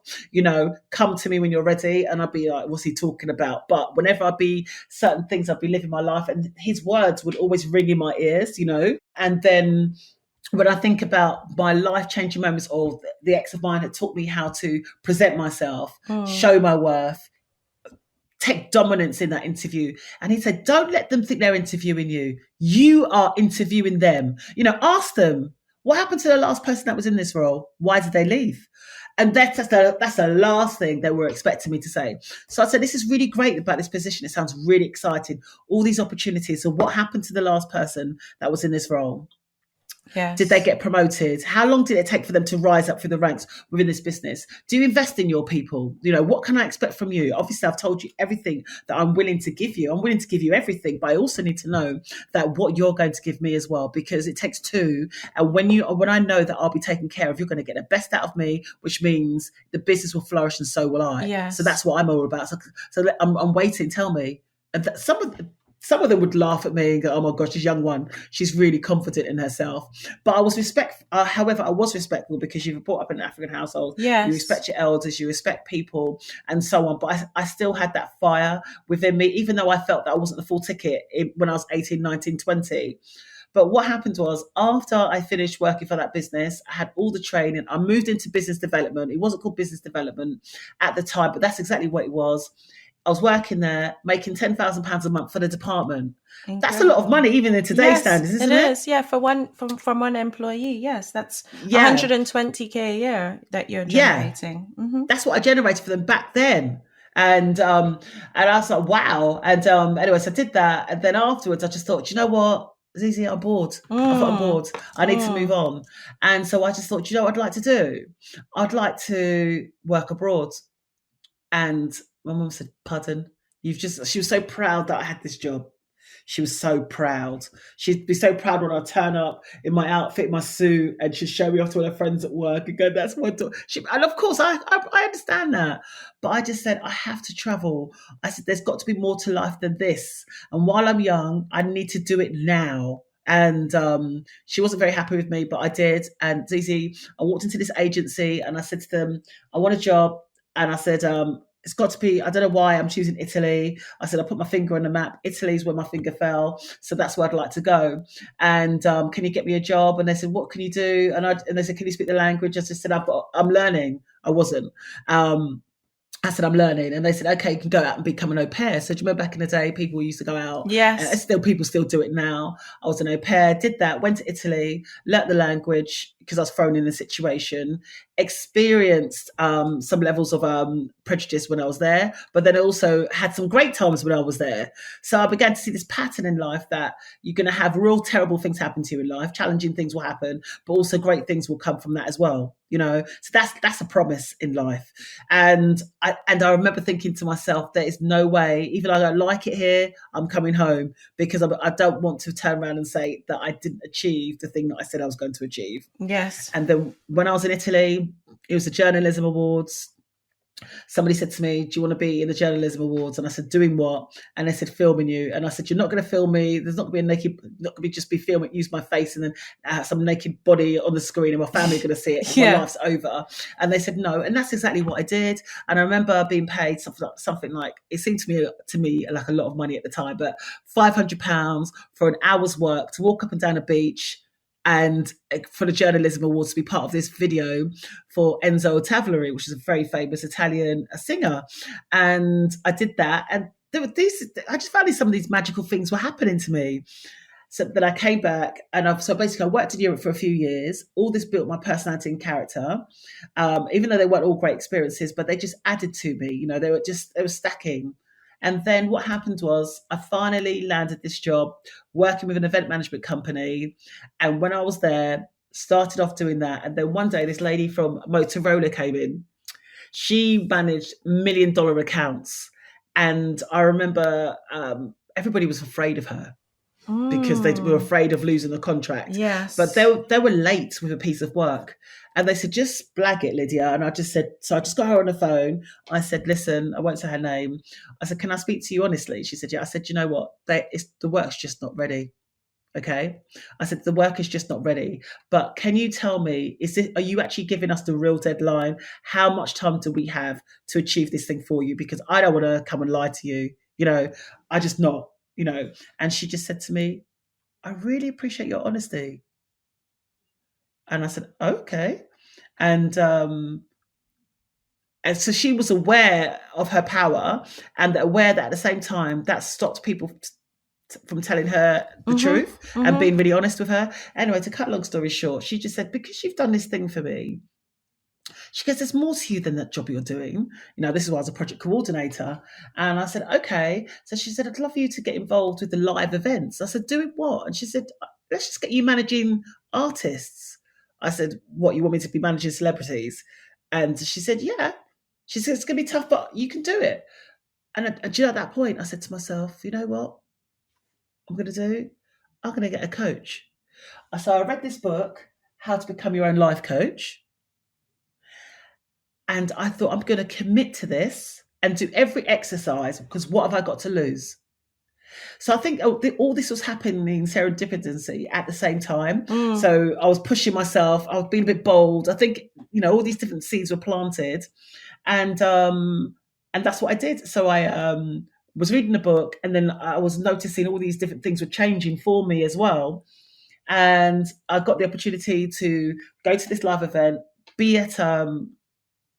come to me when you're ready. And I'd be like, what's he talking about? But whenever I'd be certain things, I'd be living my life, and his words would always ring in my ears, and then when I think about my life-changing moments, or the ex of mine had taught me how to present myself, show my worth, take dominance in that interview. And he said, don't let them think they're interviewing you. You are interviewing them. Ask them, what happened to the last person that was in this role? Why did they leave? And that's the last thing they were expecting me to say. So I said, this is really great about this position. It sounds really exciting. All these opportunities. So what happened to the last person that was in this role? Yes. Did they get promoted? How long did it take for them to rise up through the ranks within this business? Do you invest in your people? What can I expect from you? Obviously, I've told you everything that I'm willing to give you. I'm willing to give you everything, but I also need to know that what you're going to give me as well, because it takes two. And when I know that I'll be taken care of, you're going to get the best out of me, which means the business will flourish, and so will I. Yes. So that's what I'm all about. So I'm waiting. Tell me. And some of them would laugh at me and go, oh my gosh, this young one, she's really confident in herself. But I was however, I was respectful, because you've brought up in an African household. Yes. You respect your elders, you respect people, and so on. But I still had that fire within me, even though I felt that I wasn't the full ticket when I was 18, 19, 20. But what happened was, after I finished working for that business, I had all the training, I moved into business development. It wasn't called business development at the time, but that's exactly what it was. I was working there, making £10,000 a month for the department. Incredible. That's a lot of money, even in today's standards, isn't it? It is, yeah. For one employee, yes, that's 120k a year that you're generating. Yeah. Mm-hmm. That's what I generated for them back then. And I was like, wow. And anyway, so I did that, and then afterwards, I just thought, you know what, Zeze, I'm bored. I'm bored. I need to move on. And so I just thought, you know what I'd like to do? I'd like to work abroad. And my mum said, pardon, she was so proud that I had this job. She was so proud. She'd be so proud when I turn up in my outfit, my suit, and she'd show me off to all her friends at work and go, that's my daughter. And of course, I understand that. But I just said, I have to travel. I said, there's got to be more to life than this. And while I'm young, I need to do it now. And she wasn't very happy with me, but I did. And Zeze, I walked into this agency and I said to them, I want a job. And I said, it's got to be, I don't know why I'm choosing Italy. I said, I put my finger on the map. Italy's where my finger fell. So that's where I'd like to go. And can you get me a job? And they said, what can you do? And they said, can you speak the language? I just said, I'm learning. I wasn't. I said, I'm learning. And they said, okay, you can go out and become an au pair. So do you remember back in the day, people used to go out? Yes. People still do it now. I was an au pair, did that, went to Italy, learnt the language, because I was thrown in the situation, experienced some levels of prejudice when I was there, but then also had some great times when I was there. So I began to see this pattern in life that you're going to have real terrible things happen to you in life, challenging things will happen, but also great things will come from that as well. So that's a promise in life. And I remember thinking to myself, there is no way, even though I don't like it here, I'm coming home, because I don't want to turn around and say that I didn't achieve the thing that I said I was going to achieve. Yes. And then when I was in Italy, it was the Journalism Awards. Somebody said to me, do you want to be in the Journalism Awards? And I said, doing what? And they said, filming you. And I said, you're not going to film me. There's not going to be not going to just be filming, use my face and then some naked body on the screen and my family are going to see it. My life's over. And they said, no. And that's exactly what I did. And I remember being paid something like, it seemed to me like a lot of money at the time, but £500 for an hour's work to walk up and down a beach, and for the Journalism Awards to be part of this video for Enzo Tavolieri, which is a very famous Italian singer. And I did that. And I just found some of these magical things were happening to me. So then I came back, and basically I worked in Europe for a few years. All this built my personality and character, even though they weren't all great experiences, but they just added to me. They were stacking. And then what happened was I finally landed this job working with an event management company. And when I was there, started off doing that. And then one day this lady from Motorola came in. She managed $1 million accounts. And I remember everybody was afraid of her because they were afraid of losing the contract. Yes. But they were late with a piece of work. And they said, just blag it, Lydia. And I just said, so I just got her on the phone. I said, listen, I won't say her name. I said, can I speak to you honestly? She said, yeah. I said, you know what? The work's just not ready. Okay. I said, the work is just not ready. But can you tell me, are you actually giving us the real deadline? How much time do we have to achieve this thing for you? Because I don't want to come and lie to you. I just not, And she just said to me, I really appreciate your honesty. And I said, okay. And so she was aware of her power, and aware that at the same time that stopped people from telling her the truth and being really honest with her. Anyway, to cut long story short, she just said, because you've done this thing for me, she goes, there's more to you than that job you're doing. This is why I was a project coordinator. And I said, okay. So she said, I'd love you to get involved with the live events. I said, doing what? And she said, let's just get you managing artists. I said, what, you want me to be managing celebrities? And she said, yeah. She said, it's going to be tough, but you can do it. And at that point, I said to myself, you know what I'm going to do? I'm going to get a coach. So I read this book, How to Become Your Own Life Coach. And I thought, I'm going to commit to this and do every exercise, because what have I got to lose? So I think all this was happening serendipitously at the same time. So I was pushing myself. I was being a bit bold. I think, all these different seeds were planted. And that's what I did. So I was reading the book, and then I was noticing all these different things were changing for me as well. And I got the opportunity to go to this live event, be at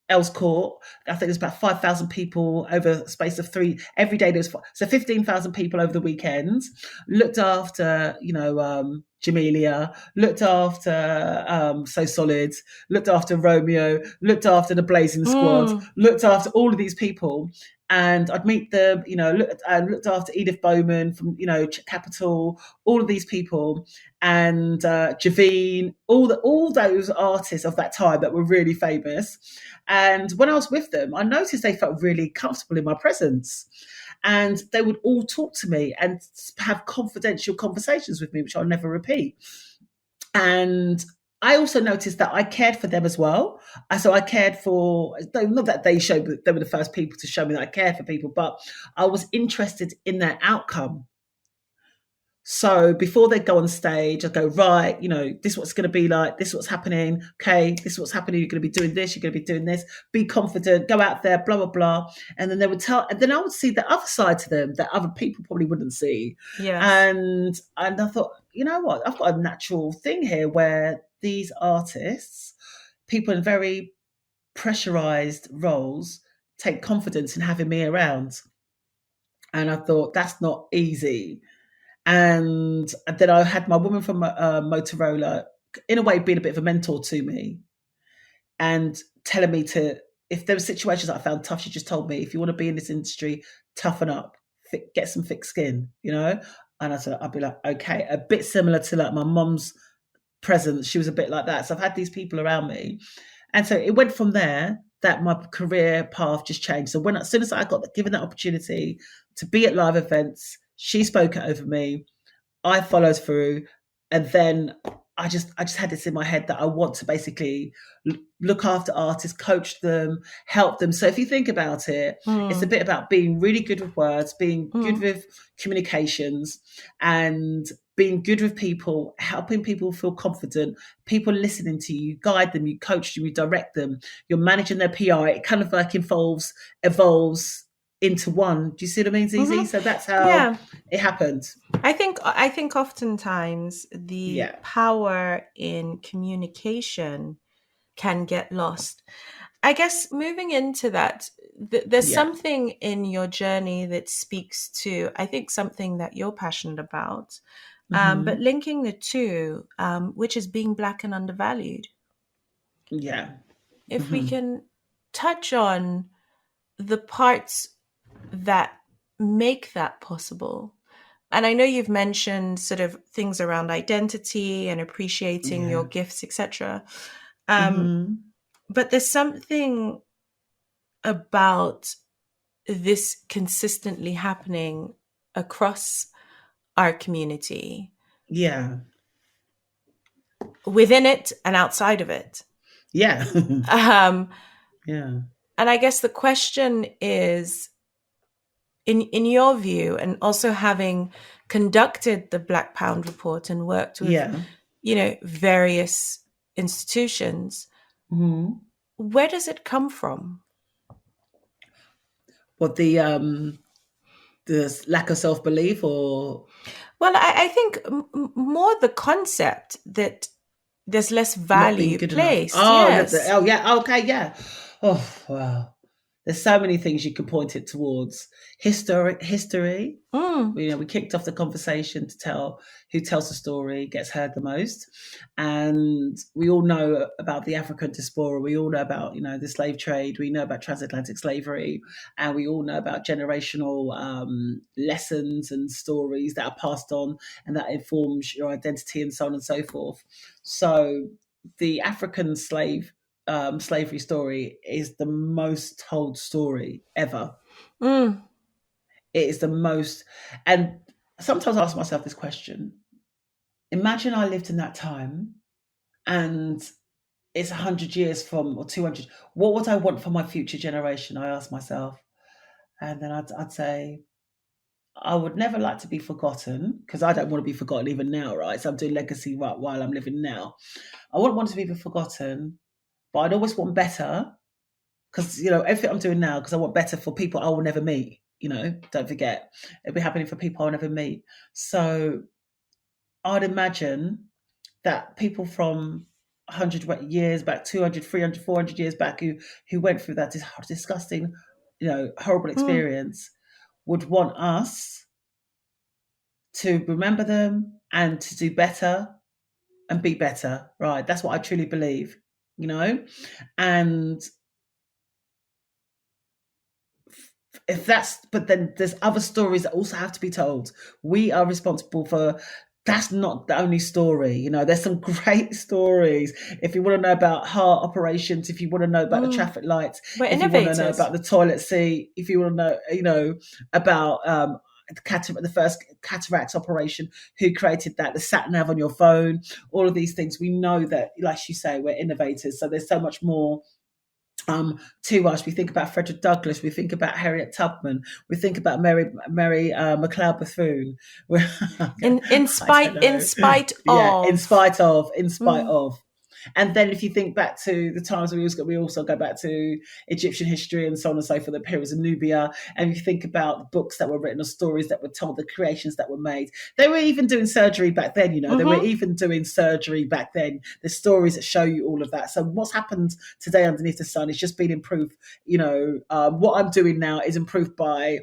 Earls Court. I think there's about 5,000 people over the space of every day. There's 15,000 people over the weekends. Looked after, Jamelia, looked after So Solid, looked after Romeo, looked after the Blazing Squad, looked after all of these people. And I'd meet them, looked after Edith Bowman from, Capital, all of these people, and Javine, all those artists of that time that were really famous. And when I was with them, I noticed they felt really comfortable in my presence. And they would all talk to me and have confidential conversations with me, which I'll never repeat. And I also noticed that I cared for them as well. So I cared for, not that they were the first people to show me that I cared for people, but I was interested in their outcome. So before they go on stage, I go, right, this is what's going to be like, this is what's happening. Okay, this is what's happening. You're going to be doing this, you're going to be doing this. Be confident, go out there, blah, blah, blah. And then they would and then I would see the other side to them that other people probably wouldn't see. Yes. And I thought, you know what, I've got a natural thing here where these artists, people in very pressurized roles, take confidence in having me around. And I thought, that's not easy. And then I had my woman from Motorola in a way, being a bit of a mentor to me and telling me to, if there were situations that I found tough, she just told me, if you want to be in this industry, toughen up, get some thick skin, you know? And I'd be like, okay, a bit similar to like my mum's presence. She was a bit like that. So I've had these people around me. And so it went from there that my career path just changed. So as soon as I got given that opportunity to be at live events, she spoke it over me. I followed through, and then I just had this in my head that I want to basically look after artists, coach them, help them. So if you think about it, it's a bit about being really good with words, being good with communications, and being good with people, helping people feel confident, people listening to you, guide them, you coach them, you direct them, you're managing their PR. It kind of like evolves into one. Do you see what I mean, Zeze? So that's how it happened. I think oftentimes the power in communication can get lost. I guess moving into that, there's something in your journey that speaks to, I think, something that you're passionate about, but linking the two, which is being Black and undervalued. Yeah. If we can touch on the parts that make that possible. And I know you've mentioned sort of things around identity and appreciating your gifts, etc. But there's something about this consistently happening across our community. Yeah. Within it and outside of it. Yeah. Yeah. And I guess the question is, in your view, and also having conducted the Black Pound Report and worked with, various institutions, where does it come from? What, the lack of self-belief, or? Well, I think more the concept that there's less value placed. Oh, yeah. Okay, yeah. Oh, wow. There's so many things you can point it towards. History. We kicked off the conversation to tell who tells the story gets heard the most. And we all know about the African diaspora. We all know about, the slave trade. We know about transatlantic slavery. And we all know about generational lessons and stories that are passed on, and that informs your identity and so on and so forth. So the African slavery story is the most told story ever. It is the most, and sometimes I ask myself this question. Imagine I lived in that time and it's 100 years from, or 200. What would I want for my future generation? I ask myself. And then I'd say, I would never like to be forgotten, because I don't want to be forgotten even now, right? So I'm doing legacy right while I'm living now. I wouldn't want to be forgotten, but I'd always want better, because, everything I'm doing now, because I want better for people I will never meet, don't forget. It'll be happening for people I'll never meet. So I'd imagine that people from 100 years back, 200, 300, 400 years back, who went through that disgusting, horrible experience, would want us to remember them and to do better and be better, right? That's what I truly believe, and but then there's other stories that also have to be told. We are responsible for, that's not the only story. There's some great stories. If you want to know about heart operations, if you want to know about the traffic lights, if you want to know about the toilet seat, if you want to know, about the first cataracts operation, who created that, the sat nav on your phone, all of these things, we know that, like you say, we're innovators. So there's so much more to us. We think about Frederick Douglass, we think about Harriet Tubman, we think about Mary McLeod Bethune. in spite of. And then if you think back to the times we also go back to Egyptian history and so on and so forth, the pyramids of Nubia, and you think about the books that were written, or stories that were told, the creations that were made. They were even doing surgery back then, they were even doing surgery back then. There's stories that show you all of that. So what's happened today underneath the sun is just been improved. What I'm doing now is improved by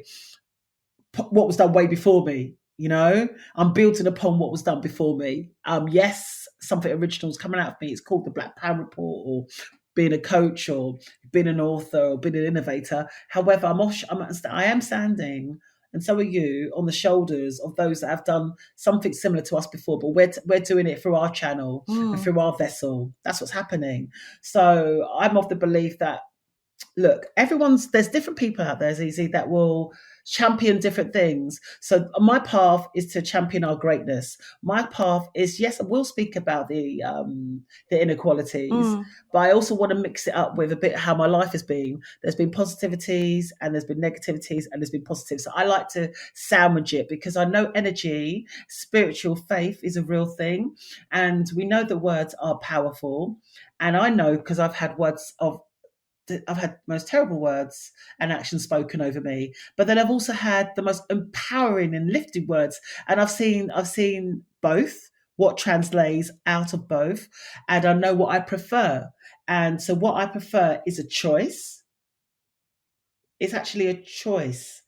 what was done way before me. I'm building upon what was done before me. Yes, something original is coming out of me. It's called the Black Power Report, or being a coach, or being an author, or being an innovator. However, I am standing, and so are you, on the shoulders of those that have done something similar to us before, but we're doing it through our channel and through our vessel. That's what's happening. So I'm of the belief that, look, there's different people out there, Zeze, that will champion different things. So my path is to champion our greatness. My path is, yes, I will speak about the inequalities, but I also want to mix it up with a bit how my life has been. There's been positivities and there's been negativities and there's been positives. So I like to sandwich it, because I know energy, spiritual faith is a real thing, and we know that words are powerful. And I know, because I've had most terrible words and actions spoken over me, but then I've also had the most empowering and lifting words, and I've seen both, what translates out of both, and I know what I prefer. And so what I prefer is a choice. It's actually a choice,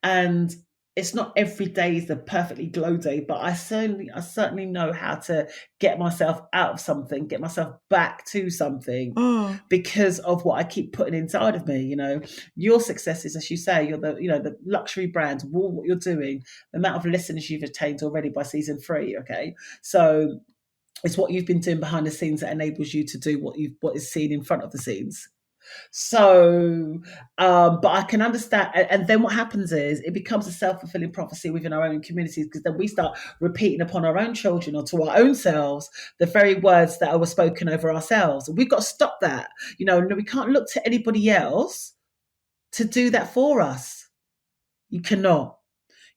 and it's not every day is the perfectly glow day, but I certainly know how to get myself out of something, get myself back to something, because of what I keep putting inside of me. Your successes, as you say, you're the luxury brand, what you're doing, the amount of listeners you've attained already by season 3. Okay, so it's what you've been doing behind the scenes that enables you to do what is seen in front of the scenes. So, but I can understand. And then what happens is it becomes a self-fulfilling prophecy within our own communities, because then we start repeating upon our own children or to our own selves the very words that were spoken over ourselves. We've got to stop that. We can't look to anybody else to do that for us. You cannot.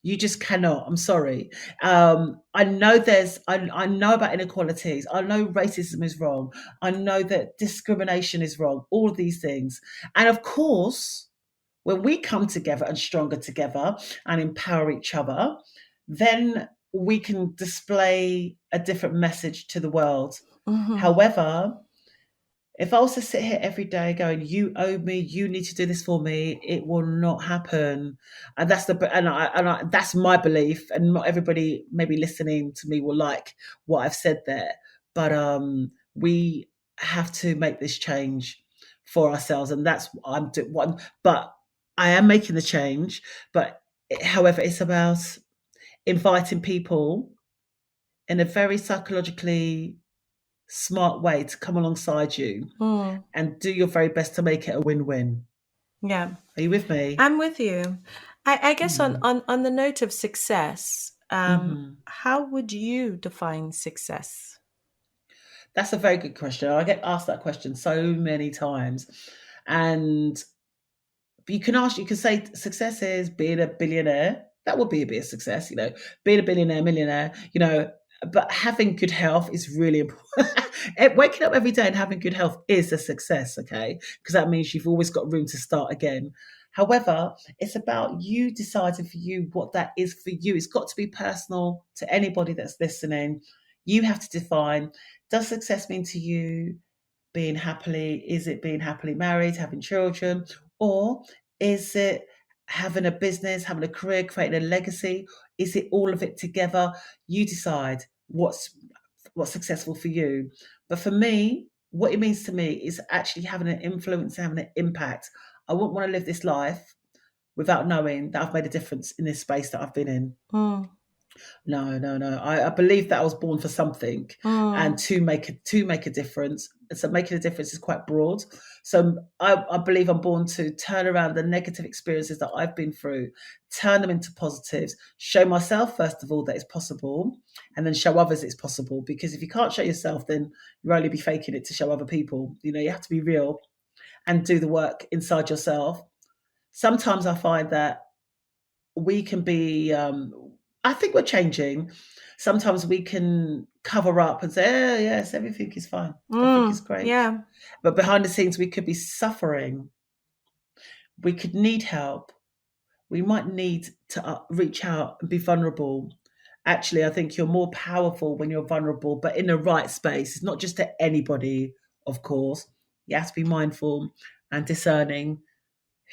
You just cannot. I'm sorry. I know I know about inequalities. I know racism is wrong. I know that discrimination is wrong. All of these things. And of course, when we come together and stronger together and empower each other, then we can display a different message to the world. However, if I was to sit here every day going, "You owe me, you need to do this for me," it will not happen. And that's my belief. And not everybody maybe listening to me will like what I've said there, but we have to make this change for ourselves, and that's what I'm doing. But I am making the change. But however, it's about inviting people in a very psychologically smart way to come alongside you and do your very best to make it a win-win. Yeah. Are you with me? I'm with you. I guess on the note of success, how would you define success? That's a very good question. I get asked that question so many times. And you can say success is being a billionaire. That would be a bit of success, being a billionaire, millionaire, but having good health is really important. Waking up every day and having good health is a success, okay? Because that means you've always got room to start again. However, it's about you deciding for you what that is for you. It's got to be personal to anybody that's listening. You have to define, does success mean to you is it being happily married, having children, or is it having a business, having a career, creating a legacy? Is it all of it together? You decide what's successful for you. But for me, what it means to me is actually having an influence, having an impact. I wouldn't want to live this life without knowing that I've made a difference in this space that I've been in. No. I believe that I was born for something, and to make a difference. So making a difference is quite broad. So I believe I'm born to turn around the negative experiences that I've been through, turn them into positives, show myself, first of all, that it's possible, and then show others it's possible. Because if you can't show yourself, then you'll only be faking it to show other people. You have to be real and do the work inside yourself. Sometimes I find that we can be, I think we're changing. Sometimes we can cover up and say, "Oh, yes, everything is fine. Everything is great." Yeah. But behind the scenes, we could be suffering. We could need help. We might need to reach out and be vulnerable. Actually, I think you're more powerful when you're vulnerable, but in the right space. It's not just to anybody, of course. You have to be mindful and discerning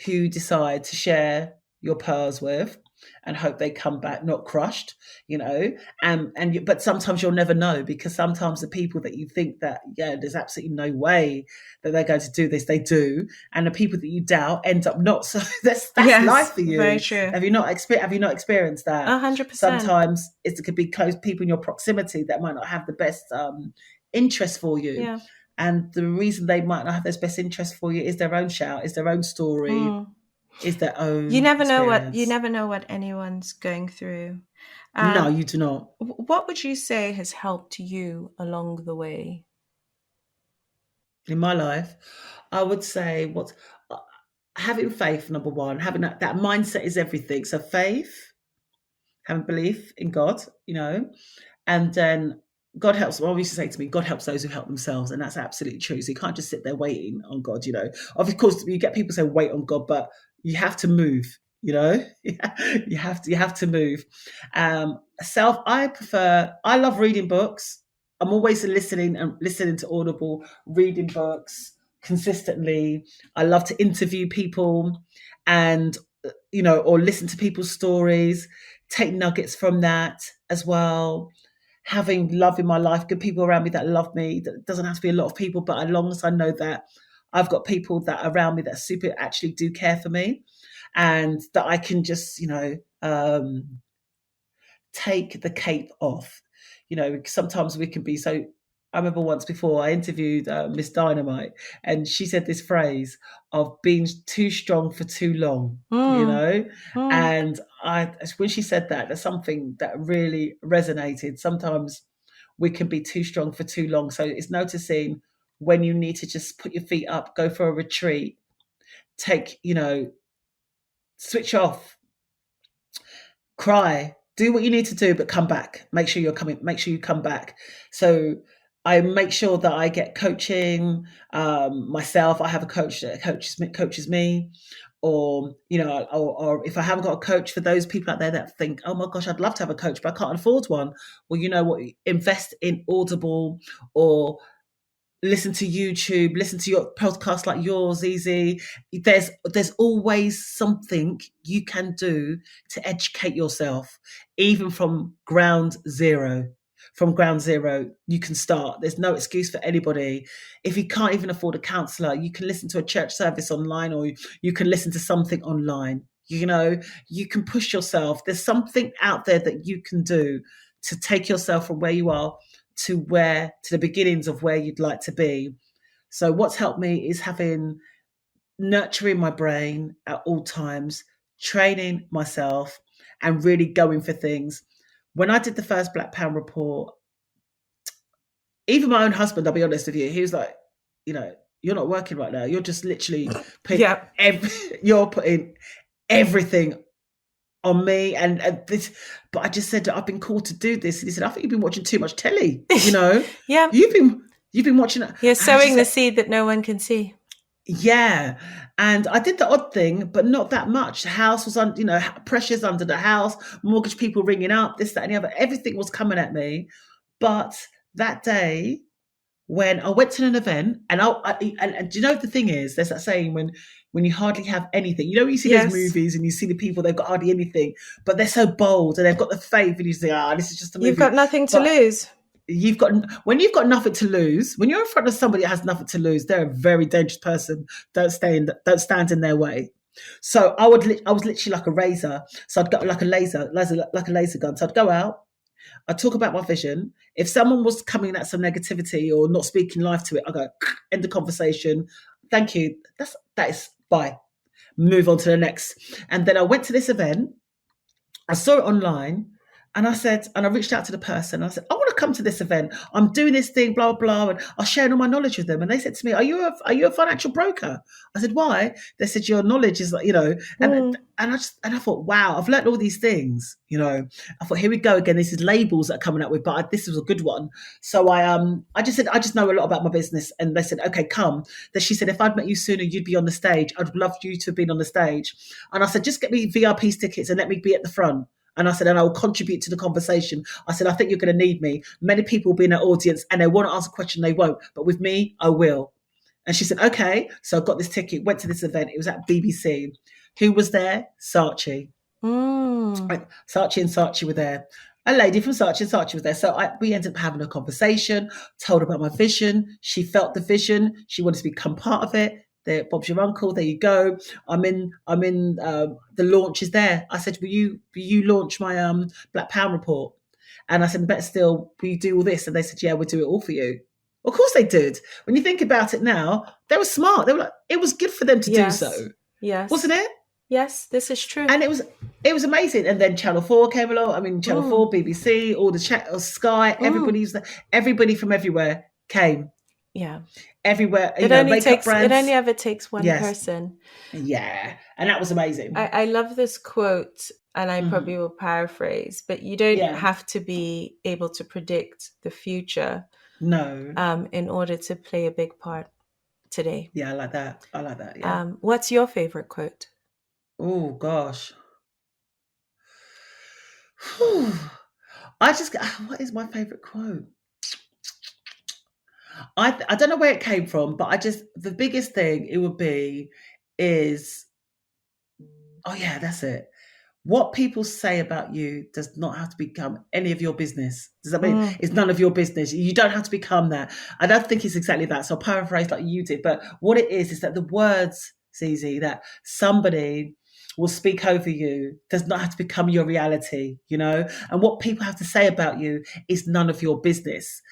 who you decide to share your pearls with. and hope they come back not crushed, but sometimes you'll never know, because sometimes the people that you think that, yeah, there's absolutely no way that they're going to do this, they do, and the people that you doubt end up not. So that's Yes, life for very you. true. Have you not experienced that? 100%. Sometimes it could be close people in your proximity that might not have the best interest for you. Yeah. And the reason they might not have those best interest for you is their own shout, is their own story, is their own You never experience. know what anyone's going through. No, you do not. What would you say has helped you along the way? In my life, I would say having faith, number one, having that mindset is everything. So faith, having belief in God, and then God helps. Well, used to say to me, God helps those who help themselves, and that's absolutely true. So you can't just sit there waiting on God. Of course, you get people say wait on God, but you have to move. You have to move. I love reading books. I'm always listening to Audible, reading books consistently. I love to interview people, and or listen to people's stories, take nuggets from that as well. Having love in my life, good people around me that love me. That doesn't have to be a lot of people, but as long as I know that I've got people that are around me that super actually do care for me, and that I can just, take the cape off. Sometimes we can be so. I remember once before I interviewed Miss Dynamite, and she said this phrase of being too strong for too long. And when she said that, there's something that really resonated. Sometimes we can be too strong for too long. So it's noticing when you need to just put your feet up, go for a retreat, switch off, cry, do what you need to do, but come back. Make sure you come back. So I make sure that I get coaching myself. I have a coach that coaches me, or if I haven't got a coach, for those people out there that think, oh my gosh, I'd love to have a coach, but I can't afford one. Well, you know what? Invest in Audible, or listen to YouTube, listen to your podcast like yours, Zeze. There's always something you can do to educate yourself, even from ground zero. From ground zero, you can start. There's no excuse for anybody. If you can't even afford a counsellor, you can listen to a church service online, or you can listen to something online. You can push yourself. There's something out there that you can do to take yourself from where you are to the beginnings of where you'd like to be. So what's helped me is nurturing my brain at all times, training myself, and really going for things. When I did the first Black Pound report, even my own husband, I'll be honest with you, he was like, you're not working right now. You're just literally putting you're putting everything on me and this, but I just said, I've been called to do this. And he said, I think you've been watching too much telly. Yeah, you've been watching it. You're sowing the seed that no one can see. Yeah, and I did the odd thing, but not that much. The house was on, pressures under the house, mortgage people ringing up, this, that, and the other. Everything was coming at me. But that day, when I went to an event, and do you know the thing is, there's that saying when you hardly have anything. You see those movies and you see the people, they've got hardly anything, but they're so bold and they've got the faith, and you say, this is just a movie. You've got nothing to lose. When you've got nothing to lose, when you're in front of somebody that has nothing to lose, they're a very dangerous person. Don't stand in their way. So I was literally like a razor. So I'd go like a laser gun. So I'd go out, I'd talk about my vision. If someone was coming at some negativity or not speaking life to it, I go end the conversation. Thank you. That is bye. Move on to the next. And then I went to this event. I saw it online. And I reached out to the person. I said, I want to come to this event. I'm doing this thing, blah, blah, and I was sharing all my knowledge with them. And they said to me, are you a financial broker? I said, why? They said, your knowledge is like, and I thought, wow, I've learned all these things, I thought, here we go again. This is labels that are coming up with, but this was a good one. So I just said, I just know a lot about my business. And they said, okay, come. Then she said, if I'd met you sooner, you'd be on the stage. I'd love you to have been on the stage. And I said, just get me VIP tickets and let me be at the front. And I said, and I will contribute to the conversation. I said, I think you're going to need me. Many people will be in an audience and they want to ask a question, they won't. But with me, I will. And she said, okay. So I got this ticket, went to this event. It was at BBC. Who was there? Saatchi. Mm. Saatchi and Saatchi were there. A lady from Saatchi and Saatchi was there. So we ended up having a conversation, told her about my vision. She felt the vision. She wanted to become part of it. There, Bob's your uncle. There you go. I'm in. The launch is there. I said, will you launch my Black Pound report? And I said, better still, will you do all this? And they said, yeah, we'll do it all for you. Of course they did. When you think about it now, they were smart. They were like, it was good for them to do so, wasn't it? Yes, this is true. And it was amazing. And then Channel 4 came along. I mean, Channel 4, BBC, all the Sky, everybody from everywhere came. Yeah. Everywhere. It only ever takes one person. Yeah. And that was amazing. I love this quote, and I probably will paraphrase, but you don't have to be able to predict the future. No. In order to play a big part today. Yeah, I like that. Yeah. What's your favorite quote? Oh gosh. What is my favorite quote? I don't know where it came from, but the biggest thing it would be is, oh yeah, that's it. What people say about you does not have to become any of your business. Does that mean it's none of your business? You don't have to become that. I don't think it's exactly that. So I'll paraphrase like you did. But what it is that the words, Zeze, that somebody will speak over you does not have to become your reality, you know? And what people have to say about you is none of your business.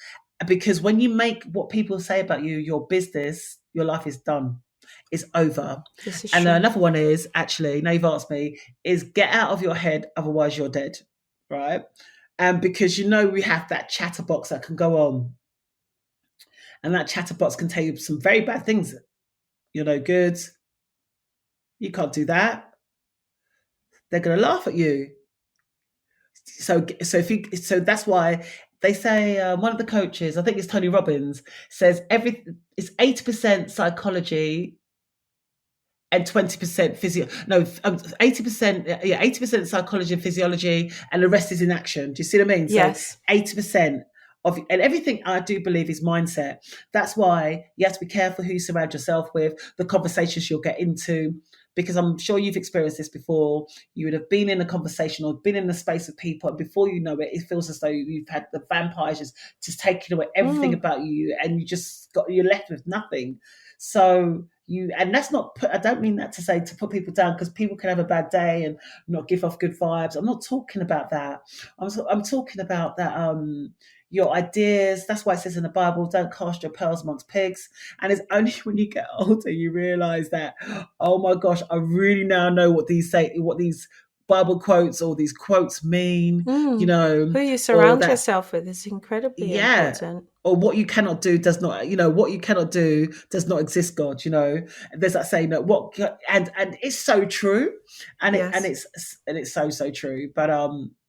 Because when you make what people say about you your business, your life is done. It's over. And true. Another one is, actually, now you've asked me, is get out of your head, otherwise you're dead, right? And because we have that chatterbox that can go on. And that chatterbox can tell you some very bad things. You're no good. You can't do that. They're going to laugh at you. So that's why they say, one of the coaches, I think it's Tony Robbins, says it's 80% psychology and 20% 80% psychology and physiology, and the rest is in action. Do you see what I mean? Yes. So 80% and everything I do believe is mindset. That's why you have to be careful who you surround yourself with, the conversations you'll get into, because I'm sure you've experienced this before. You would have been in a conversation or been in a space of people, and before you know it, it feels as though you've had the vampires just taking away everything about you, and you're left with nothing. So and that's not I don't mean that to say to put people down, because people can have a bad day and not give off good vibes. I'm not talking about that. I'm talking about that your ideas. That's why it says in the Bible, don't cast your pearls amongst pigs. And it's only when you get older you realize that, oh my gosh, I really now know what these Bible quotes or these quotes mean. Who you surround yourself with is incredibly important. Or what you cannot do does not, what you cannot do does not exist, God. There's that saying that and it's so true, and it's so true. But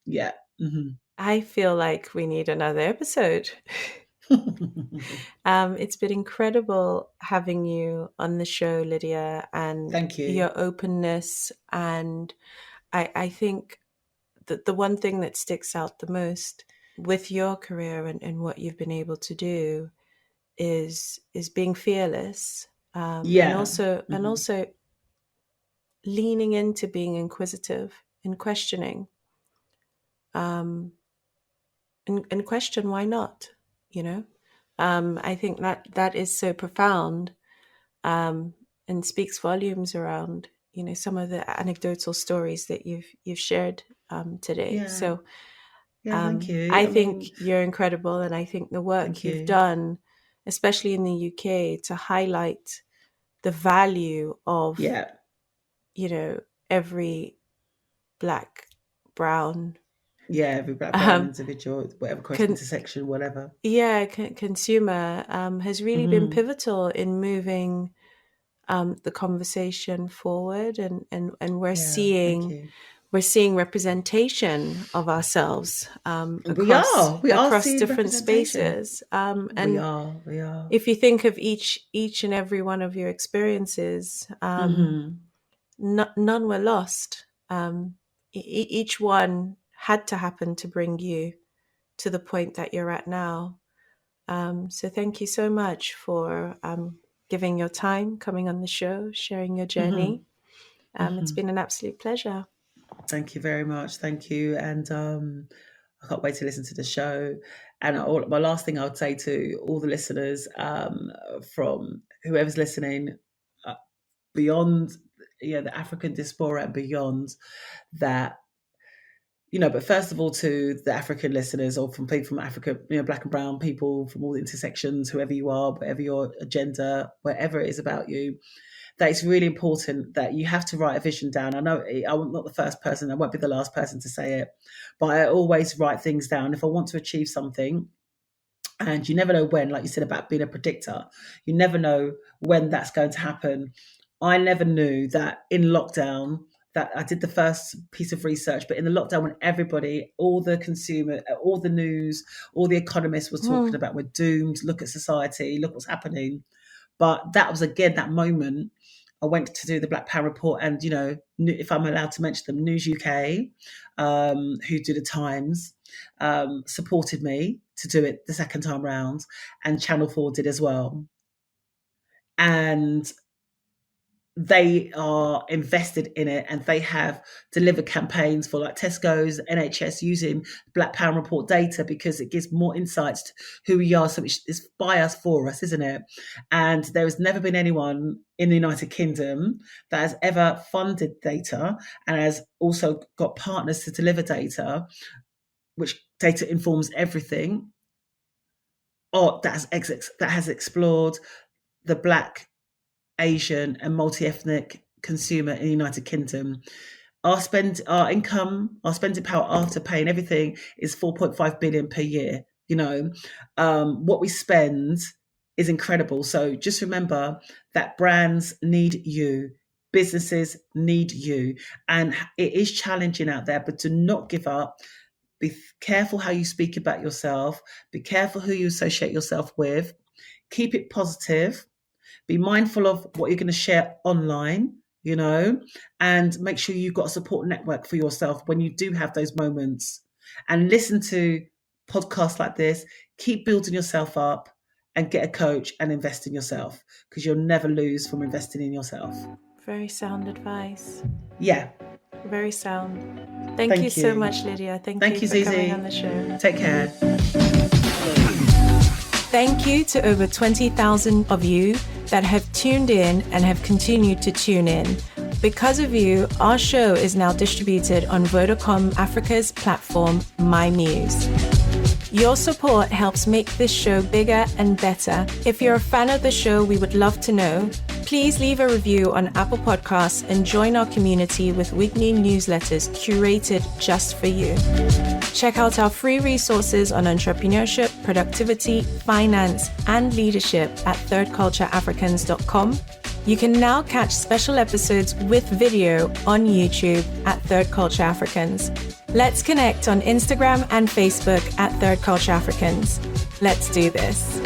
yeah. Mm-hmm. I feel like we need another episode. It's been incredible having you on the show, Lydia, and thank you. Your openness. And I think that the one thing that sticks out the most with your career and what you've been able to do is being fearless, and also leaning into being inquisitive and questioning, and question why not, I think that is so profound, and speaks volumes around some of the anecdotal stories that you've shared today. Yeah. So thank you. I think you're incredible, and I think the work you've done, especially in the UK, to highlight the value of every black, brown, every black, brown individual, whatever intersection, whatever. Consumer has really been pivotal in moving the conversation forward, and we're seeing representation of ourselves across different spaces. And we are. If you think of each and every one of your experiences, none were lost. Each one had to happen to bring you to the point that you're at now. So thank you so much for giving your time, coming on the show, sharing your journey. It's been an absolute pleasure. Thank you very much. Thank you. And I can't wait to listen to the show. And my last thing I would say to all the listeners, from whoever's listening, uh, beyond the African diaspora and beyond that, but first of all, to the African listeners, or from people from Africa, black and brown people from all intersections, whoever you are, whatever your agenda, whatever it is about you, that it's really important that you have to write a vision down. I know I'm not the first person, I won't be the last person to say it, but I always write things down. If I want to achieve something, and you never know when, like you said about being a predictor, you never know when that's going to happen. I never knew that in lockdown, that I did the first piece of research, but in the lockdown when everybody, all the consumer, all the news, all the economists was talking about we're doomed, look at society, look what's happening. But that was, again, that moment I went to do the Black Power report, and if I'm allowed to mention them, News UK, who do the Times, supported me to do it the second time round, and Channel 4 did as well. And they are invested in it, and they have delivered campaigns for like Tesco's, NHS, using Black Power report data, because it gives more insights to who we are. So it's by us, for us, isn't it? And there has never been anyone in the United Kingdom that has ever funded data and has also got partners to deliver data, which data informs everything, or that has explored the Black, Asian and multi-ethnic consumer in the United Kingdom. Our spending power after paying everything is 4.5 billion per year. What we spend is incredible. So just remember that brands need you, businesses need you, and it is challenging out there, but do not give up. Be careful how you speak about yourself. Be careful who you associate yourself with. Keep it positive. Be mindful of what you're going to share online, and make sure you've got a support network for yourself when you do have those moments. And listen to podcasts like this. Keep building yourself up, and get a coach and invest in yourself, because you'll never lose from investing in yourself. Very sound advice. Yeah. Very sound. Thank you so much, Lydia. Thank you for Zeze. coming on the show. Take care. Thank you to over 20,000 of you that have tuned in and have continued to tune in. Because of you, our show is now distributed on Vodacom Africa's platform, My Muse. Your support helps make this show bigger and better. If you're a fan of the show, we would love to know. Please leave a review on Apple Podcasts and join our community with weekly newsletters curated just for you. Check out our free resources on entrepreneurship, productivity, finance, and leadership at thirdcultureafricans.com. You can now catch special episodes with video on YouTube at Third Culture Africans. Let's connect on Instagram and Facebook at Third Culture Africans. Let's do this.